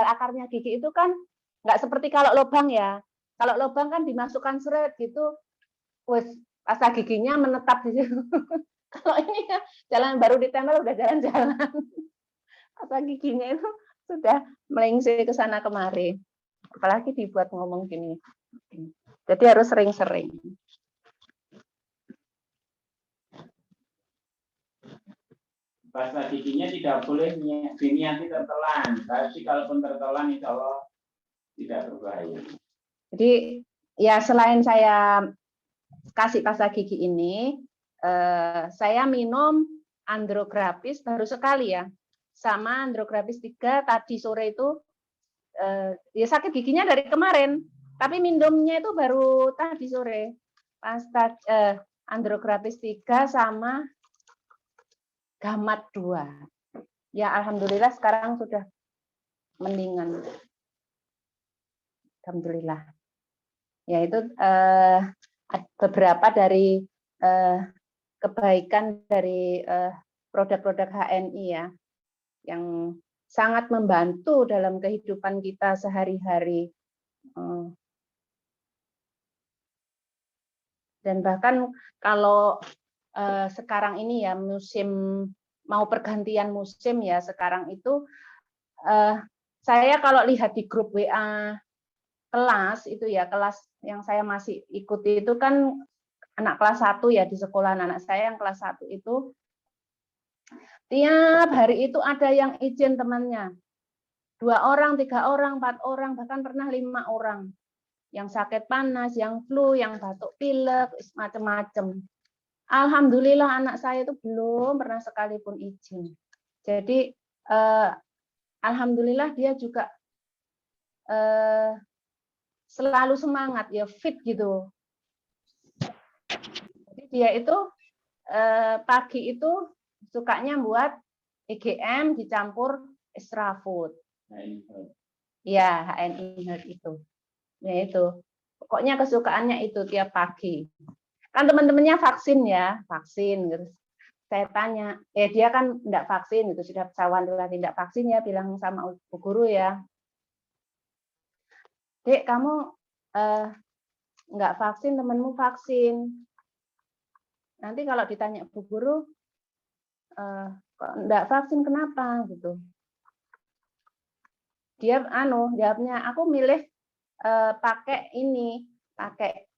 [SPEAKER 5] akarnya gigi itu kan nggak seperti kalau lubang ya. Kalau lubang kan dimasukkan seret gitu, wes rasa giginya menetap di situ. Kalau ini ya jalan baru ditempel udah jalan-jalan. Rasa giginya itu sudah melengsir ke sana kemari. Apalagi dibuat ngomong gini. Jadi harus sering-sering.
[SPEAKER 2] Pasta giginya tidak boleh diniati tertelan. Tapi kalaupun tertelan, insya Allah tidak berbahaya.
[SPEAKER 5] Jadi ya selain saya kasih pasta gigi ini, saya minum Andrograpis baru sekali ya. Sama Andrograpis 3 tadi sore itu, ya sakit giginya dari kemarin. Tapi minumnya itu baru tadi sore. Pasta Andrograpis 3 sama Gamat 2. Ya alhamdulillah sekarang sudah mendingan. Alhamdulillah. Ya itu beberapa dari kebaikan dari produk-produk HNI ya, yang sangat membantu dalam kehidupan kita sehari-hari. Dan bahkan kalau sekarang ini ya musim mau pergantian musim ya sekarang itu, saya kalau lihat di grup WA kelas itu ya, kelas yang saya masih ikuti itu kan anak kelas 1 ya, di sekolah anak saya yang kelas 1 itu tiap hari itu ada yang izin temannya. 2 orang, 3 orang, 4 orang, bahkan pernah 5 orang. Yang sakit panas, yang flu, yang batuk pilek, macam-macam. Alhamdulillah anak saya itu belum pernah sekalipun izin. Jadi alhamdulillah dia juga selalu semangat ya, fit gitu. Jadi dia itu pagi itu sukanya buat EGM dicampur extra food. Ya, HNI Health itu. Ya itu. Pokoknya kesukaannya itu tiap pagi. Kan teman-temannya vaksin ya, vaksin. Terus saya tanya, dia kan enggak vaksin gitu, sudah cawan tidak vaksin ya, bilang sama Bu Guru ya. Dek, kamu enggak vaksin, temanmu vaksin. Nanti kalau ditanya Bu Guru, kok enggak vaksin kenapa gitu. Dia jawabnya, aku milih pakai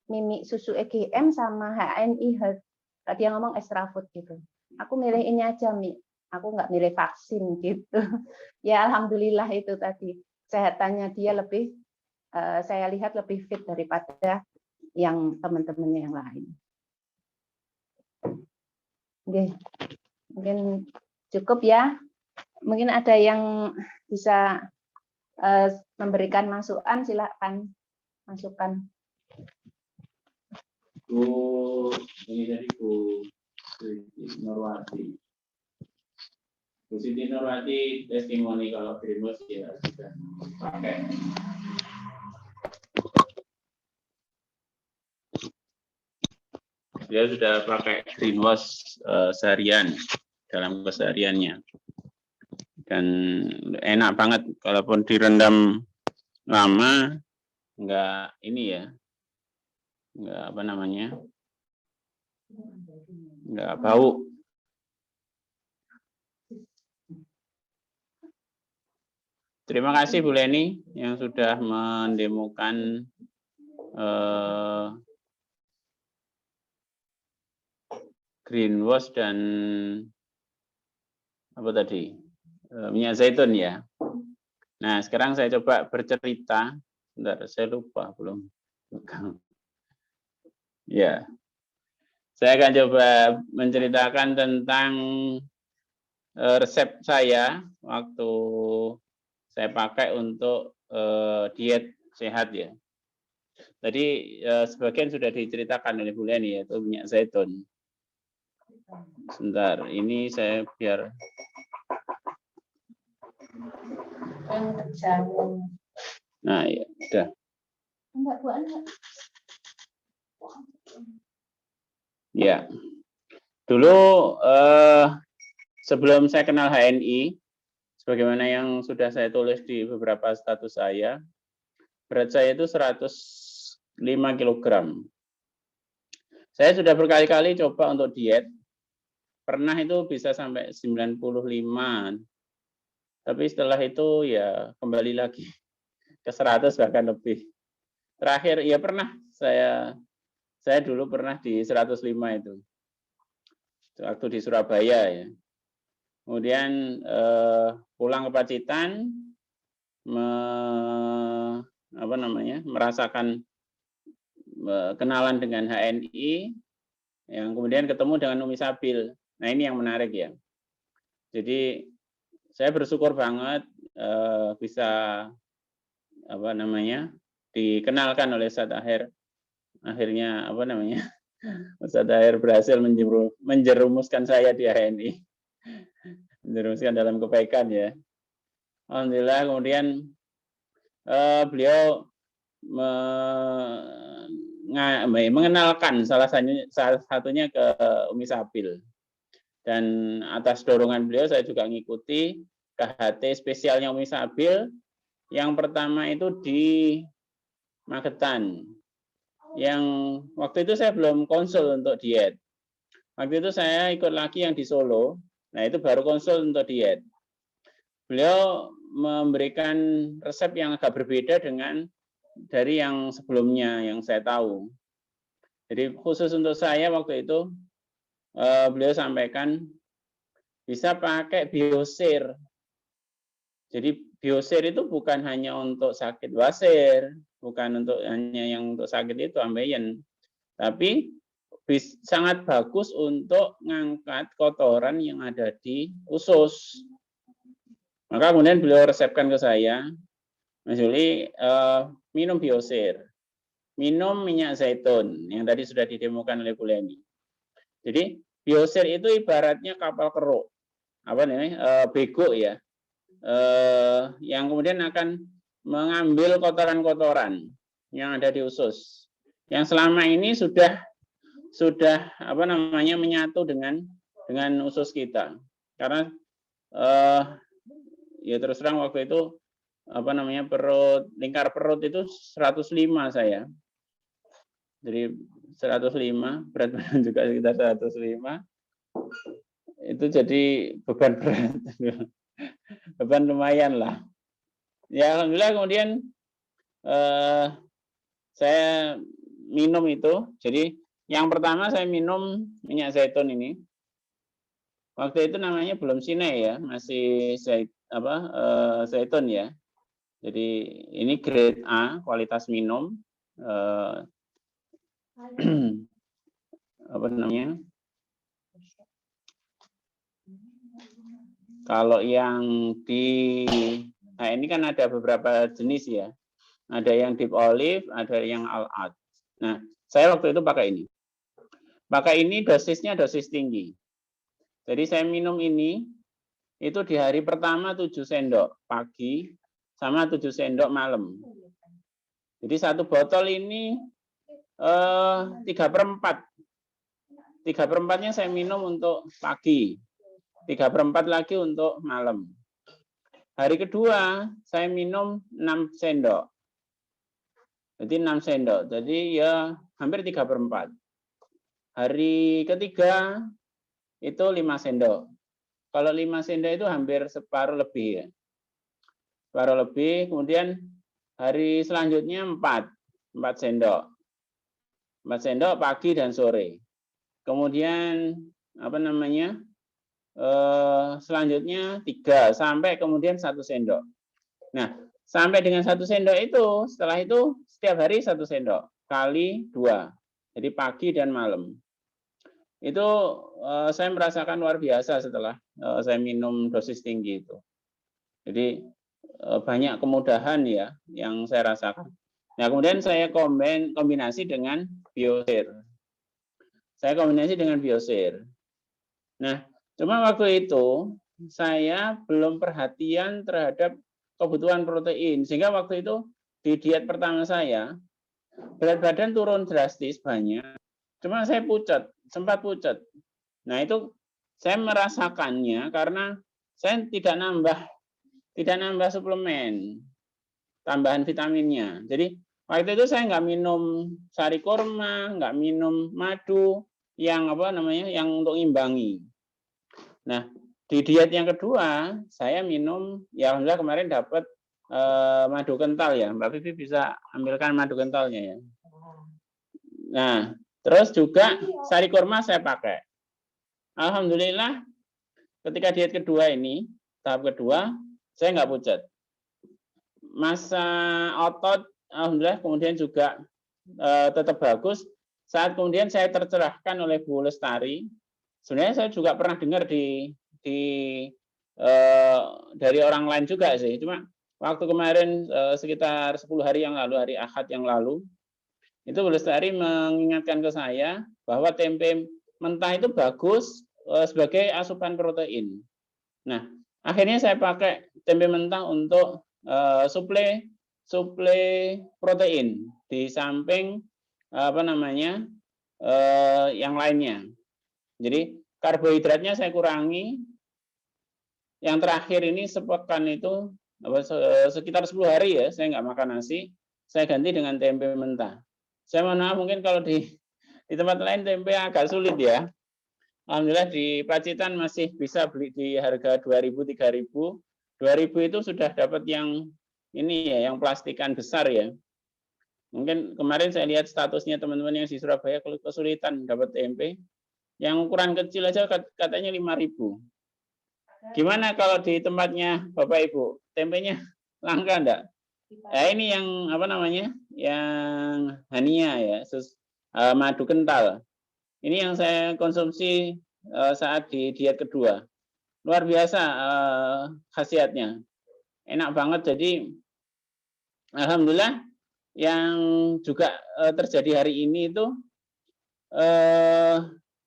[SPEAKER 5] Mimi susu EGM sama HNI Health. Dia ngomong extra food gitu. Aku milih ini aja, Mi. Aku nggak milih vaksin gitu. Ya alhamdulillah itu tadi. Kesehatannya dia lebih, saya lihat lebih fit daripada yang teman-temannya yang lain. Oke. Mungkin cukup ya. Mungkin ada yang bisa memberikan masukan, silakan masukkan.
[SPEAKER 2] Bu, ini dari Bu Siti Nurwati. Bu Siti Nurwati testimoni kalau Greenwash ya sudah pakai. Dia sudah pakai Greenwash seharian dalam kesehariannya. Dan enak banget kalaupun direndam lama, enggak ini ya. Enggak apa namanya, enggak bau. Terima kasih Bu Leni yang sudah mendemokan Greenwash dan apa tadi, minyak zaitun ya. Nah, sekarang saya coba bercerita. Bentar, saya lupa belum. Ya, saya akan coba menceritakan tentang resep saya waktu saya pakai untuk diet sehat ya. Tadi sebagian sudah diceritakan oleh Bu Leni, yaitu minyak zaitun. Sebentar, ini saya biar nah ya udah. Ya, dulu sebelum saya kenal HNI, sebagaimana yang sudah saya tulis di beberapa status saya, berat saya itu 105 kg. Saya sudah berkali-kali coba untuk diet, pernah itu bisa sampai 95, tapi setelah itu ya kembali lagi ke 100 bahkan lebih. Terakhir ya pernah saya dulu pernah di 105 itu waktu di Surabaya ya. Kemudian pulang ke Pacitan merasakan kenalan dengan HNI, yang kemudian ketemu dengan Umi Sabil. Nah ini yang menarik ya. Jadi saya bersyukur banget bisa dikenalkan oleh Ustadz Aher. Akhirnya Ustadz Aher berhasil menjerumuskan saya di HNI, menjerumuskan dalam kebaikan ya. Alhamdulillah. Kemudian beliau mengenalkan salah satunya ke Umi Sabil, dan atas dorongan beliau saya juga mengikuti KHT spesialnya Umi Sabil. Yang pertama itu di Magetan, yang waktu itu saya belum konsul untuk diet. Waktu itu saya ikut lagi yang di Solo, nah itu baru konsul untuk diet. Beliau memberikan resep yang agak berbeda dari yang sebelumnya yang saya tahu. Jadi khusus untuk saya waktu itu beliau sampaikan bisa pakai biosir. Jadi biosir itu bukan hanya untuk sakit wasir, bukan hanya yang untuk sakit itu ambeien, tapi sangat bagus untuk mengangkat kotoran yang ada di usus. Maka kemudian beliau resepkan ke saya, Mas Yuli, minum biosir, minum minyak zaitun yang tadi sudah didemokan oleh Bu Leni. Jadi biosir itu ibaratnya kapal keruk, bego ya, yang kemudian akan mengambil kotoran-kotoran yang ada di usus, yang selama ini sudah menyatu dengan usus kita. Karena ya terus terang waktu itu lingkar perut itu 105 saya. Jadi 105, berat badan juga sekitar 105. Itu jadi beban berat. Beban lumayan lah. Ya alhamdulillah. Kemudian saya minum itu. Jadi yang pertama saya minum minyak zaitun ini. Waktu itu namanya belum Sinai ya, masih zaitun ya. Jadi ini grade A, kualitas minum. Kalau yang ini kan ada beberapa jenis ya. Ada yang deep olive, ada yang al-ad. Nah, saya waktu itu pakai ini. Pakai ini dosisnya dosis tinggi. Jadi saya minum ini itu di hari pertama 7 sendok pagi sama 7 sendok malam. Jadi satu botol ini 3/4. 3/4-nya saya minum untuk pagi. 3/4 lagi untuk malam. Hari kedua saya minum 6 sendok. Jadi 6 sendok. Jadi ya hampir 3/4. Hari ketiga itu 5 sendok. Kalau 5 sendok itu hampir separuh lebih ya. Separuh lebih. Kemudian hari selanjutnya 4 sendok. 4 sendok pagi dan sore. Kemudian selanjutnya 3 sampai kemudian 1 sendok. Nah, sampai dengan 1 sendok itu, setelah itu setiap hari 1 sendok kali 2. Jadi pagi dan malam. Itu saya merasakan luar biasa setelah saya minum dosis tinggi itu. Jadi banyak kemudahan ya yang saya rasakan. Nah, kemudian saya kombinasi dengan Biosir. Saya kombinasi dengan Biosir. Nah, cuma waktu itu saya belum perhatian terhadap kebutuhan protein. Sehingga waktu itu di diet pertama saya, berat badan turun drastis banyak. Cuma saya pucat, sempat pucat. Nah, itu saya merasakannya karena saya tidak nambah suplemen, tambahan vitaminnya. Jadi waktu itu saya nggak minum sari kurma, nggak minum madu yang yang untuk imbangi. Nah, di diet yang kedua saya minum, ya alhamdulillah kemarin dapat madu kental ya, Mbak Vivi bisa ambilkan madu kentalnya ya. Nah, terus juga sari kurma saya pakai. Alhamdulillah ketika diet kedua ini, tahap kedua, saya nggak pucat. Masa otot, alhamdulillah kemudian juga tetap bagus. Saat kemudian saya tercerahkan oleh Bu Lestari, sebenarnya saya juga pernah dengar dari orang lain juga sih. Cuma waktu kemarin sekitar 10 hari yang lalu, hari Ahad yang lalu, itu Bu Lestari mengingatkan ke saya bahwa tempe mentah itu bagus sebagai asupan protein. Nah, akhirnya saya pakai tempe mentah untuk suplai protein di samping yang lainnya. Jadi karbohidratnya saya kurangi. Yang terakhir ini sepekan itu sekitar 10 hari ya, saya nggak makan nasi, saya ganti dengan tempe mentah. Saya mohon maaf mungkin kalau di tempat lain tempe agak sulit ya. Alhamdulillah di Pacitan masih bisa beli di harga 2.000, 3.000. 2.000 itu sudah dapat yang ini ya, yang plastikan besar ya. Mungkin kemarin saya lihat statusnya teman-teman yang di Surabaya kalau kesulitan dapat tempe. Yang ukuran kecil aja katanya 5.000. Gimana kalau di tempatnya Bapak Ibu? Tempenya langka enggak? Ya ini yang yang Hania ya, madu kental. Ini yang saya konsumsi saat di diet kedua. Luar biasa khasiatnya. Enak banget. Jadi alhamdulillah yang juga terjadi hari ini itu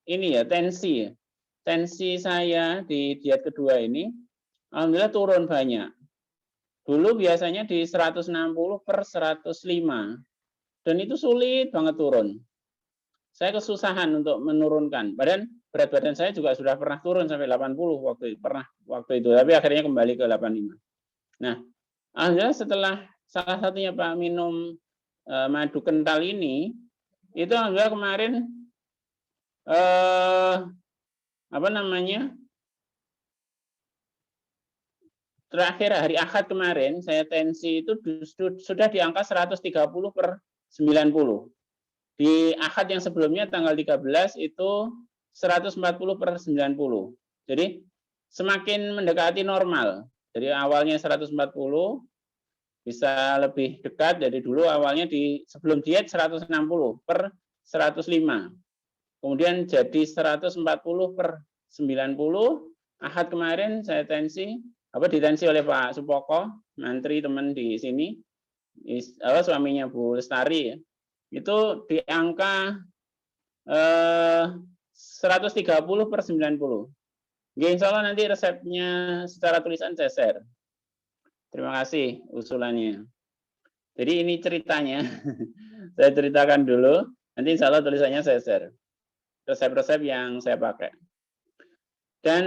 [SPEAKER 2] ini ya tensi. Tensi saya di diet kedua ini alhamdulillah turun banyak. Dulu biasanya di 160/105 dan itu sulit banget turun. Saya kesusahan untuk menurunkan. Berat badan saya juga sudah pernah turun sampai 80 waktu itu, tapi akhirnya kembali ke 85. Nah, alhamdulillah setelah salah satunya Pak minum madu kental ini, itu alhamdulillah kemarin terakhir hari Ahad kemarin saya tensi itu sudah di angka 130/90. Di Ahad yang sebelumnya tanggal 13 itu 140/90. Jadi semakin mendekati normal. Jadi awalnya 140 bisa lebih dekat dari dulu awalnya sebelum diet 160/105. Kemudian jadi 140/90. Ahad kemarin saya ditensi oleh Pak Supoko, mantri teman di sini, suaminya Bu Lestari ya. Itu di angka 130/90. Insya Allah nanti resepnya secara tulisan saya share. Terima kasih usulannya. Jadi ini ceritanya. Saya ceritakan dulu, nanti insya Allah tulisannya saya share. Resep-resep yang saya pakai. Dan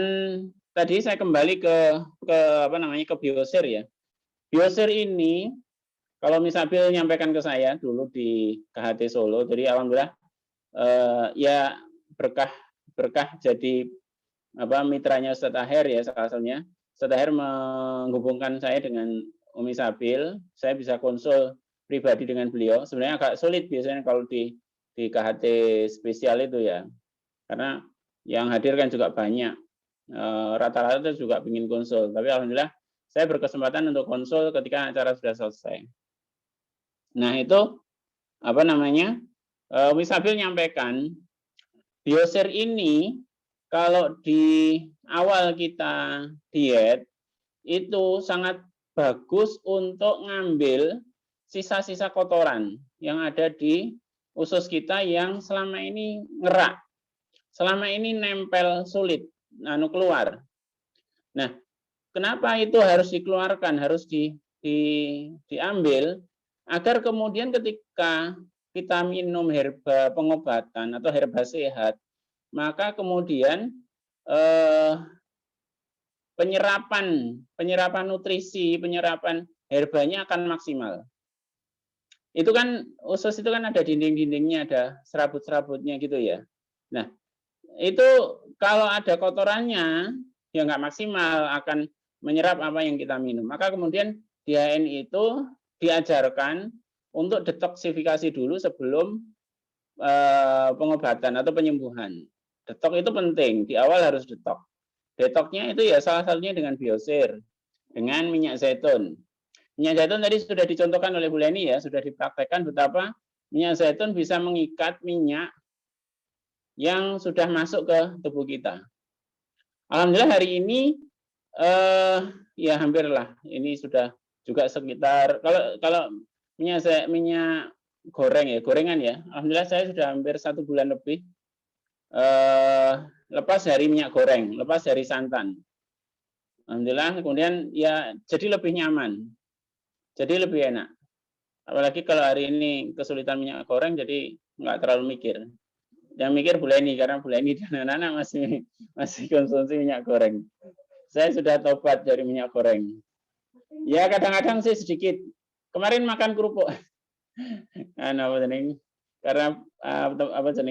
[SPEAKER 2] tadi saya kembali ke Biosir ya. Biosir ini kalau misalnya nyampaikan ke saya dulu di KHT Solo, jadi alhamdulillah ya berkah jadi mitranya Ustadz Aher ya salah satunya. Ustadz Aher menghubungkan saya dengan Umi Sabil, saya bisa konsul pribadi dengan beliau. Sebenarnya agak sulit biasanya kalau di KHT spesial itu ya, karena yang hadir kan juga banyak. Rata-rata juga ingin konsul, tapi alhamdulillah saya berkesempatan untuk konsul ketika acara sudah selesai. Nah, itu apa namanya? Wisabil nyampaikan, biosir ini kalau di awal kita diet itu sangat bagus untuk ngambil sisa-sisa kotoran yang ada di usus kita yang selama ini ngerak, selama ini nempel sulit keluar. Nah, kenapa itu harus dikeluarkan, harus diambil agar kemudian ketika kita minum herba pengobatan atau herba sehat, maka kemudian penyerapan nutrisi, penyerapan herbanya akan maksimal. Itu kan usus itu kan ada dinding-dindingnya, ada serabut-serabutnya gitu ya. Nah, itu kalau ada kotorannya ya nggak maksimal akan menyerap apa yang kita minum. Maka kemudian di HNI itu diajarkan untuk detoksifikasi dulu sebelum pengobatan atau penyembuhan. Detok itu penting, di awal harus detok. Detoknya itu ya salah satunya dengan biosir, dengan minyak zaitun. Minyak zaitun tadi sudah dicontohkan oleh Bu Leni ya, sudah dipraktekkan betapa minyak zaitun bisa mengikat minyak yang sudah masuk ke tubuh kita. Alhamdulillah hari ini ya hampirlah ini sudah juga sekitar kalau minyak goreng ya, gorengan ya. Alhamdulillah saya sudah hampir 1 bulan lebih lepas dari minyak goreng, lepas dari santan. Alhamdulillah kemudian ya jadi lebih nyaman. Jadi lebih enak. Apalagi kalau hari ini kesulitan minyak goreng, jadi nggak terlalu mikir. Yang mikir Bu Leni, karena Bu Leni dan anak-anak masih konsumsi minyak goreng. Saya sudah tobat dari minyak goreng. Ya kadang-kadang sih sedikit. Kemarin makan kerupuk. Karena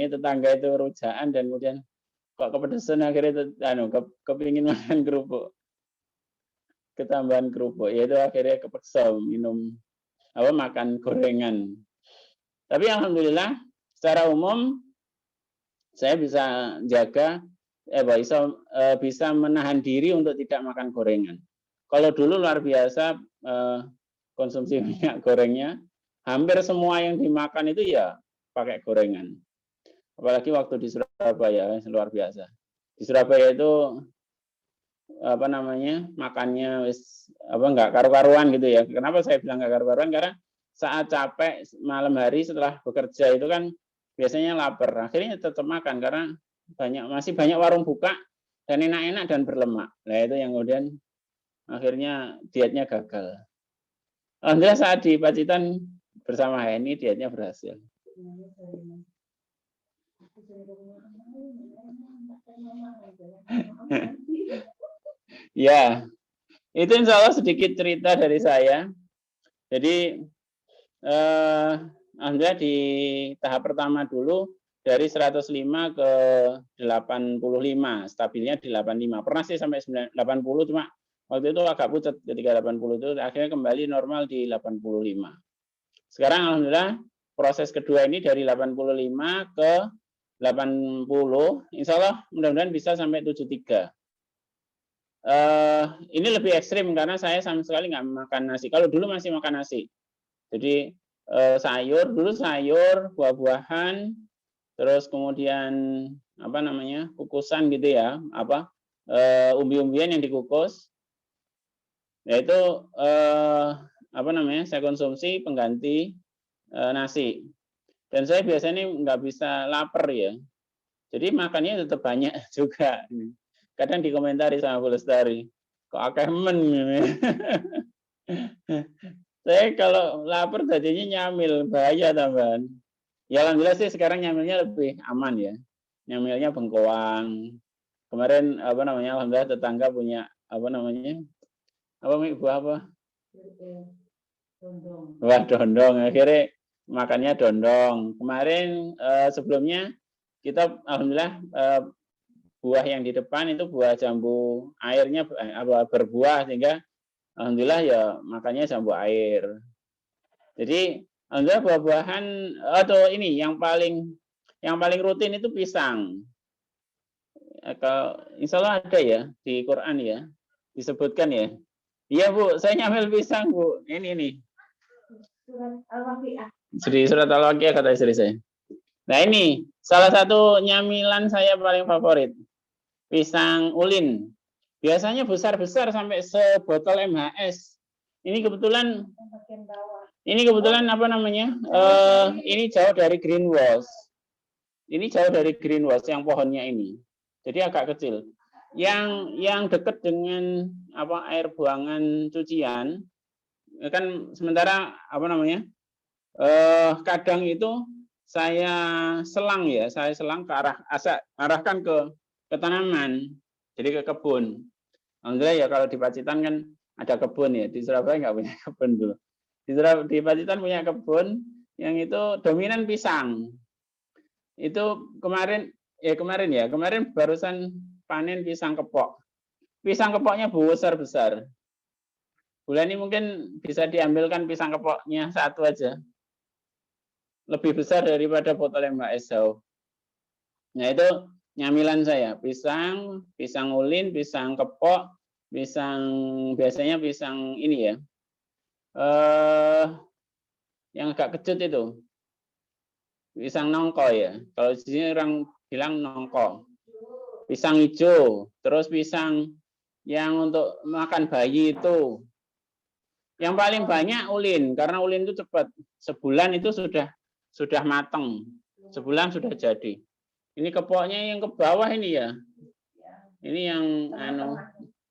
[SPEAKER 2] tetangga itu rujaan dan kemudian kok kepedesan akhirnya kepingin makan kerupuk. Ketambahan kerupuk, yaitu akhirnya kepeksa makan gorengan. Tapi alhamdulillah secara umum saya bisa jaga bisa menahan diri untuk tidak makan gorengan. Kalau dulu luar biasa konsumsi minyak gorengnya, hampir semua yang dimakan itu ya pakai gorengan. Apalagi waktu di Surabaya luar biasa. Di Surabaya itu makannya nggak karu-karuan gitu ya. Kenapa saya bilang nggak karu-karuan? Karena saat capek malam hari setelah bekerja itu kan biasanya lapar. Akhirnya tetap makan karena masih banyak warung buka dan enak-enak dan berlemak. Nah itu yang kemudian akhirnya dietnya gagal. Alhamdulillah saat di Pacitan bersama HNI dietnya berhasil. Ya, itu insya Allah sedikit cerita dari saya. Jadi, alhamdulillah di tahap pertama dulu dari 105 ke 85, stabilnya di 85. Pernah sih sampai 80, cuma waktu itu agak pucat ketika 80 itu, akhirnya kembali normal di 85. Sekarang alhamdulillah proses kedua ini dari 85 ke 80, insya Allah mudah-mudahan bisa sampai 73. Ini lebih ekstrim karena saya sama sekali nggak makan nasi. Kalau dulu masih makan nasi, jadi dulu sayur, buah-buahan, terus kemudian kukusan gitu ya, umbi-umbian yang dikukus, yaitu saya konsumsi pengganti nasi. Dan saya biasanya nggak bisa lapar ya, jadi makannya tetap banyak juga. Kadang dikomentari sama Bu Lestari, kok akeh men. Saya kalau lapar tadinya nyamil, bahaya tambahan. Ya alhamdulillah sih sekarang nyamilnya lebih aman ya. Nyamilnya bengkoang. Kemarin alhamdulillah tetangga punya Wah, dondong. Akhirnya makannya dondong. Kemarin sebelumnya kita alhamdulillah buah yang di depan itu buah jambu airnya berbuah, sehingga alhamdulillah ya makannya jambu air. Jadi alhamdulillah buah-buahan atau ini yang paling rutin itu pisang. Insya Allah ada ya di Quran ya, disebutkan ya. Iya Bu, saya nyamil pisang Bu. Ini.
[SPEAKER 3] Surat Al-Waqiah.
[SPEAKER 2] Di surat Al-Waqiah kata istri saya. Nah ini salah satu nyamilan saya paling favorit. Pisang ulin. Biasanya besar-besar sampai sebotol MHS. Ini kebetulan
[SPEAKER 3] Bagian bawah.
[SPEAKER 2] apa namanya? Ini jauh dari greenwash. Ini jauh dari greenwash yang pohonnya ini. Jadi agak kecil. Yang dekat dengan apa air buangan cucian kan sementara apa namanya? Kadang itu saya selang ke arahkan ke tanaman, jadi ke kebun. Alhamdulillah ya kalau di Pacitan kan ada kebun ya, di Surabaya nggak punya kebun dulu. Di Pacitan punya kebun yang itu dominan pisang. Itu kemarin barusan panen pisang kepok. Pisang kepoknya besar-besar. Bulan ini mungkin bisa diambilkan pisang kepoknya satu aja. Lebih besar daripada botol MHS jauh. Nah itu nyamilan saya, pisang ulin, pisang kepok, biasanya pisang ini ya, yang agak kecut itu, pisang nongko ya. Kalau di sini orang bilang nongko, pisang hijau, terus pisang yang untuk makan bayi itu. Yang paling banyak ulin, karena ulin itu cepat, sebulan itu sudah matang, sebulan sudah jadi. Ini kepoknya yang ke bawah ini ya. Ini yang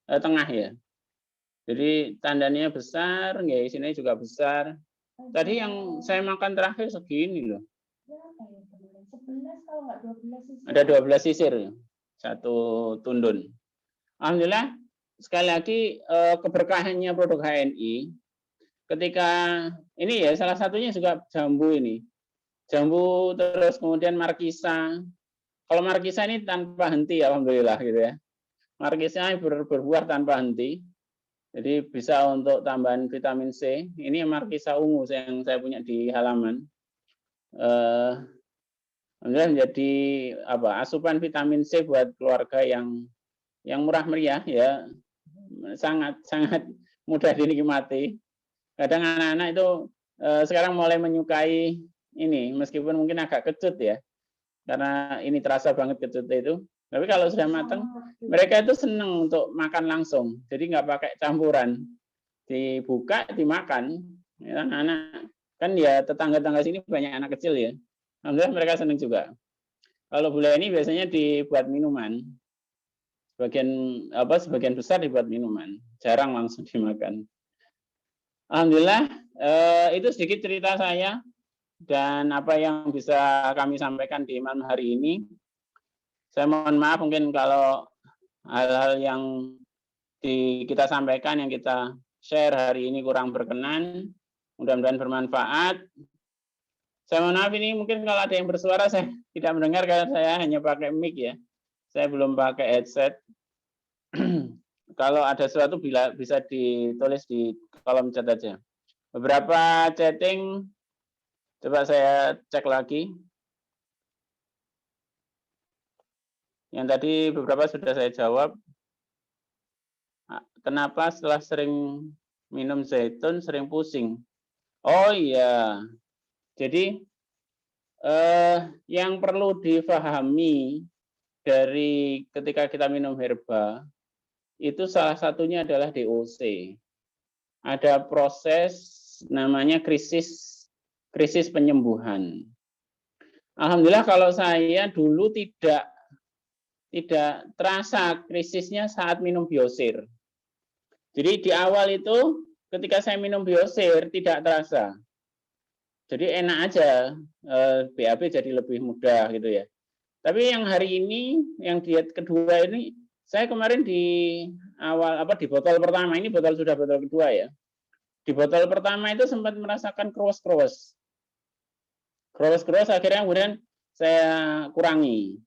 [SPEAKER 2] tengah ya. Jadi tandanya besar, nggak isinya juga besar. Tadi yang saya makan terakhir segini loh. Ada 12 sisir, satu tundun. Alhamdulillah, sekali lagi keberkahannya produk HNI. Ketika ini ya salah satunya juga jambu ini. Jambu terus kemudian markisa. Kalau markisa ini tanpa henti alhamdulillah gitu ya. Markisa berbuah tanpa henti. Jadi bisa untuk tambahan vitamin C. Ini markisa ungu yang saya punya di halaman. Alhamdulillah menjadi asupan vitamin C buat keluarga yang murah meriah ya. Sangat mudah dinikmati. Kadang anak-anak itu sekarang mulai menyukai ini meskipun mungkin agak kecut ya. Karena ini terasa banget kecutnya itu. Tapi kalau sudah matang, mereka itu senang untuk makan langsung. Jadi nggak pakai campuran. Dibuka, dimakan. Ya, anak kan ya tetangga-tetangga sini banyak anak kecil ya. Alhamdulillah mereka senang juga. Kalau bulan ini biasanya dibuat minuman. Sebagian besar dibuat minuman. Jarang langsung dimakan. Alhamdulillah, itu sedikit cerita saya. Dan apa yang bisa kami sampaikan di malam hari ini. Saya mohon maaf mungkin kalau hal-hal yang kita sampaikan, yang kita share hari ini kurang berkenan. Mudah-mudahan bermanfaat. Saya mohon maaf ini mungkin kalau ada yang bersuara saya tidak mendengar karena saya hanya pakai mic ya. Saya belum pakai headset. Kalau ada sesuatu bisa ditulis di kolom chat aja. Beberapa chatting coba saya cek lagi. Yang tadi beberapa sudah saya jawab. Kenapa setelah sering minum zaitun sering pusing? Oh iya. Jadi yang perlu difahami dari ketika kita minum herba itu salah satunya adalah DOC. Ada proses namanya krisis penyembuhan. Alhamdulillah kalau saya dulu tidak terasa krisisnya saat minum biosir. Jadi di awal itu ketika saya minum biosir tidak terasa. Jadi enak aja, BAB jadi lebih mudah gitu ya. Tapi yang hari ini, yang diet kedua ini, saya kemarin di awal di botol pertama ini sudah botol kedua ya. Di botol pertama itu sempat merasakan kroos akhirnya kemudian saya kurangi.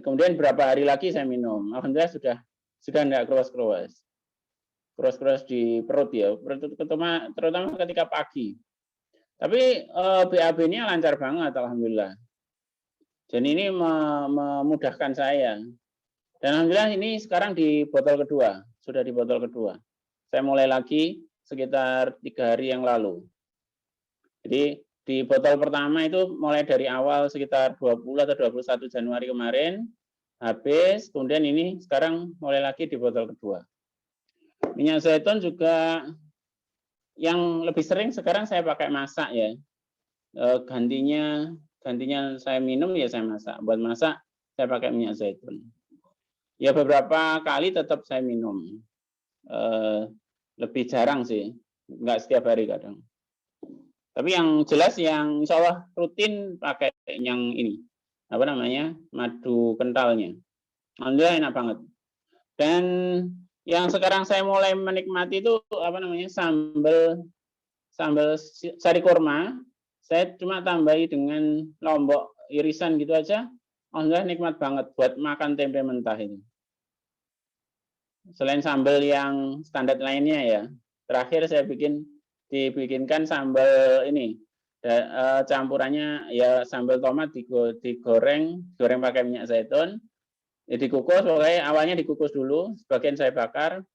[SPEAKER 2] Kemudian beberapa hari lagi saya minum. Alhamdulillah sudah enggak kroos di perut ya, terutama ketika pagi. Tapi BAB-nya lancar banget alhamdulillah. Dan ini memudahkan saya. Dan alhamdulillah ini sekarang di botol kedua, sudah di botol kedua. Saya mulai lagi sekitar 3 hari yang lalu. Jadi di botol pertama itu mulai dari awal sekitar 20 atau 21 Januari kemarin, habis, kemudian ini sekarang mulai lagi di botol kedua. Minyak zaitun juga yang lebih sering sekarang saya pakai masak ya. Gantinya saya minum ya saya masak. Buat masak saya pakai minyak zaitun. Ya beberapa kali tetap saya minum. Lebih jarang sih, nggak setiap hari kadang. Tapi yang jelas yang insya Allah rutin pakai yang ini, apa namanya, madu kentalnya. Alhamdulillah enak banget. Dan yang sekarang saya mulai menikmati itu apa namanya, sambal sari kurma. Saya cuma tambahi dengan lombok irisan gitu aja. Alhamdulillah nikmat banget buat makan tempe mentah ini. Selain sambal yang standar lainnya ya, terakhir saya dibikinkan sambal ini, campurannya ya sambal tomat digoreng pakai minyak zaitun, ya dikukus, pokoknya awalnya dikukus dulu, sebagian saya bakar,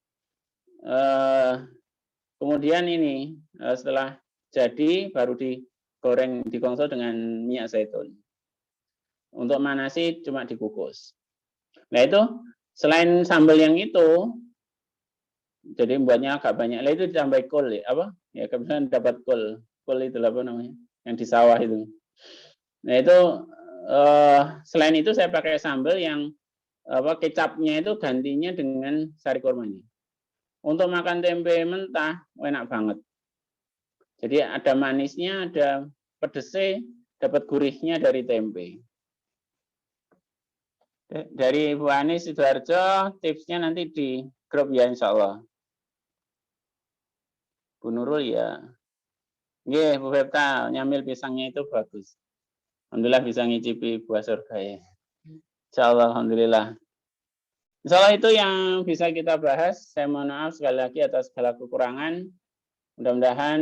[SPEAKER 2] kemudian ini setelah jadi baru digoreng, dikonsol dengan minyak zaitun. Untuk manasi cuma dikukus. Nah itu selain sambal yang itu, jadi buatnya agak banyak. Lah itu ditambah kol ya, apa? Ya kebetulan dapat kol itu apa namanya? Yang di sawah itu. Nah itu selain itu saya pakai sambal yang apa, kecapnya itu gantinya dengan sari kurmanya. Untuk makan tempe mentah enak banget. Jadi ada manisnya, ada pedesnya, dapat gurihnya dari tempe. Dari Bu Anis Sidoarjo, tipsnya nanti di grup ya insya Allah. Bu Nurul ya. Nggih, Bu Fepta, nyamil pisangnya itu bagus. Alhamdulillah bisa ngicipi buah surga ya. Insya Allah, alhamdulillah. Insya Allah itu yang bisa kita bahas. Saya mohon maaf sekali lagi atas segala kekurangan. Mudah-mudahan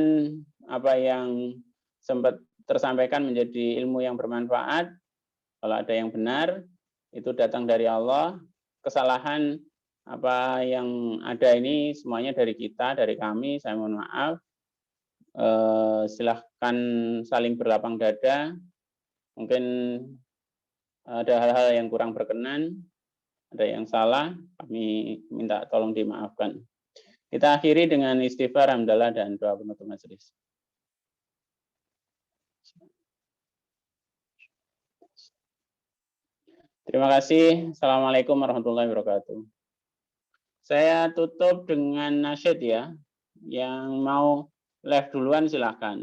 [SPEAKER 2] apa yang sempat tersampaikan menjadi ilmu yang bermanfaat. Kalau ada yang benar, itu datang dari Allah. Kesalahan apa yang ada ini semuanya dari kita, dari kami. Saya mohon maaf. Silahkan saling berlapang dada. Mungkin ada hal-hal yang kurang berkenan, ada yang salah, kami minta tolong dimaafkan. Kita akhiri dengan istighfar, hamdalah, dan doa penutup majelis. Terima kasih. Assalamualaikum warahmatullahi wabarakatuh. Saya tutup dengan nasyid ya. Yang mau live duluan silahkan.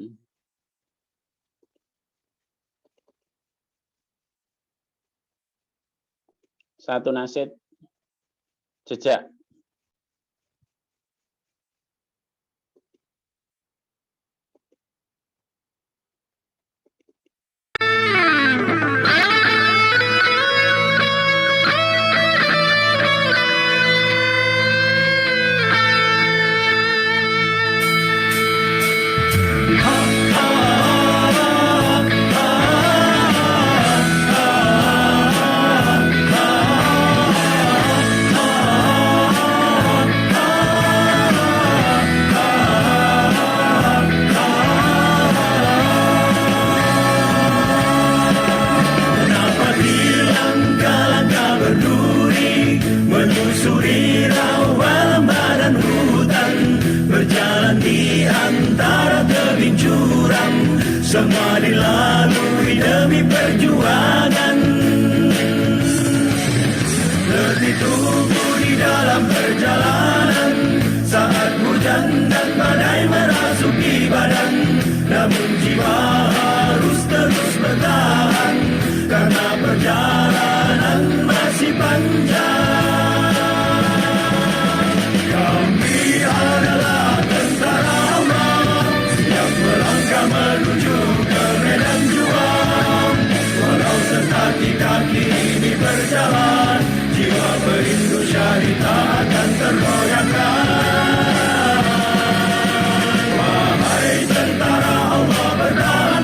[SPEAKER 2] Satu nasyid jejak.
[SPEAKER 6] Semua dilalui demi perjuangan. Letih tubuh di dalam perjalanan, saat hujan dan badai merasuki badan, namun jiwa harus terus bertahan, karena perjalanan masih panjang. Kami adalah tentara Allah yang melangkah menuju ke medan juang. Walau sekaki-kaki ini berjalan, jiwa perindu syahid tak akan tergoyahkan. Wahai tentara Allah berdaulat,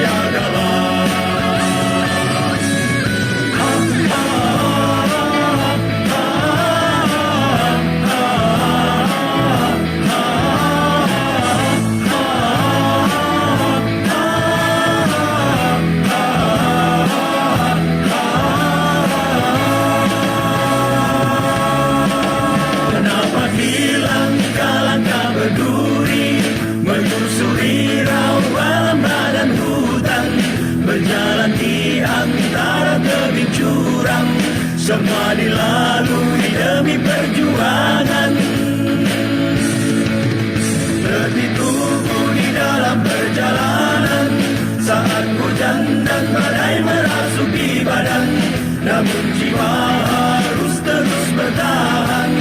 [SPEAKER 6] bersiagalah. Kenapa hilang langkah berduri, menyusuri rawa lembah dan hutan, berjalan di antara tebing jurang, semua dilalui demi perjuangan. Letih tubuh di dalam perjalanan, saat hujan dan badai merasuki badan, namun jiwa harus terus bertahan,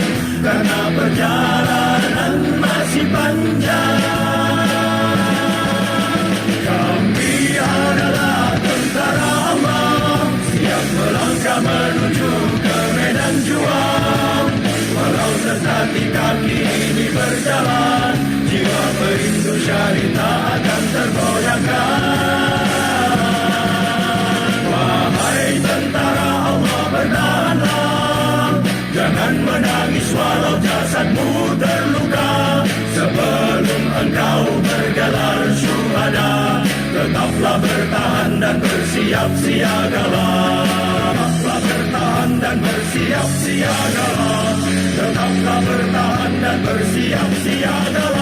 [SPEAKER 6] karena perjalanan masih panjang. Kami adalah tentara Allah, siap melangkah menuju ke medan juang. Walau setati kaki ini berjalan, jiwa perindu syahid tak akan tergoyahkan. Wahai tentara Allah, bertahanlah, jangan menangis walau jasadmu terluka. Sebelum engkau bergelar syuhada, tetaplah bertahan dan bersiap siagalah. Tetaplah bertahan dan bersiap siagalah. Tetaplah bertahan dan bersiap siagalah.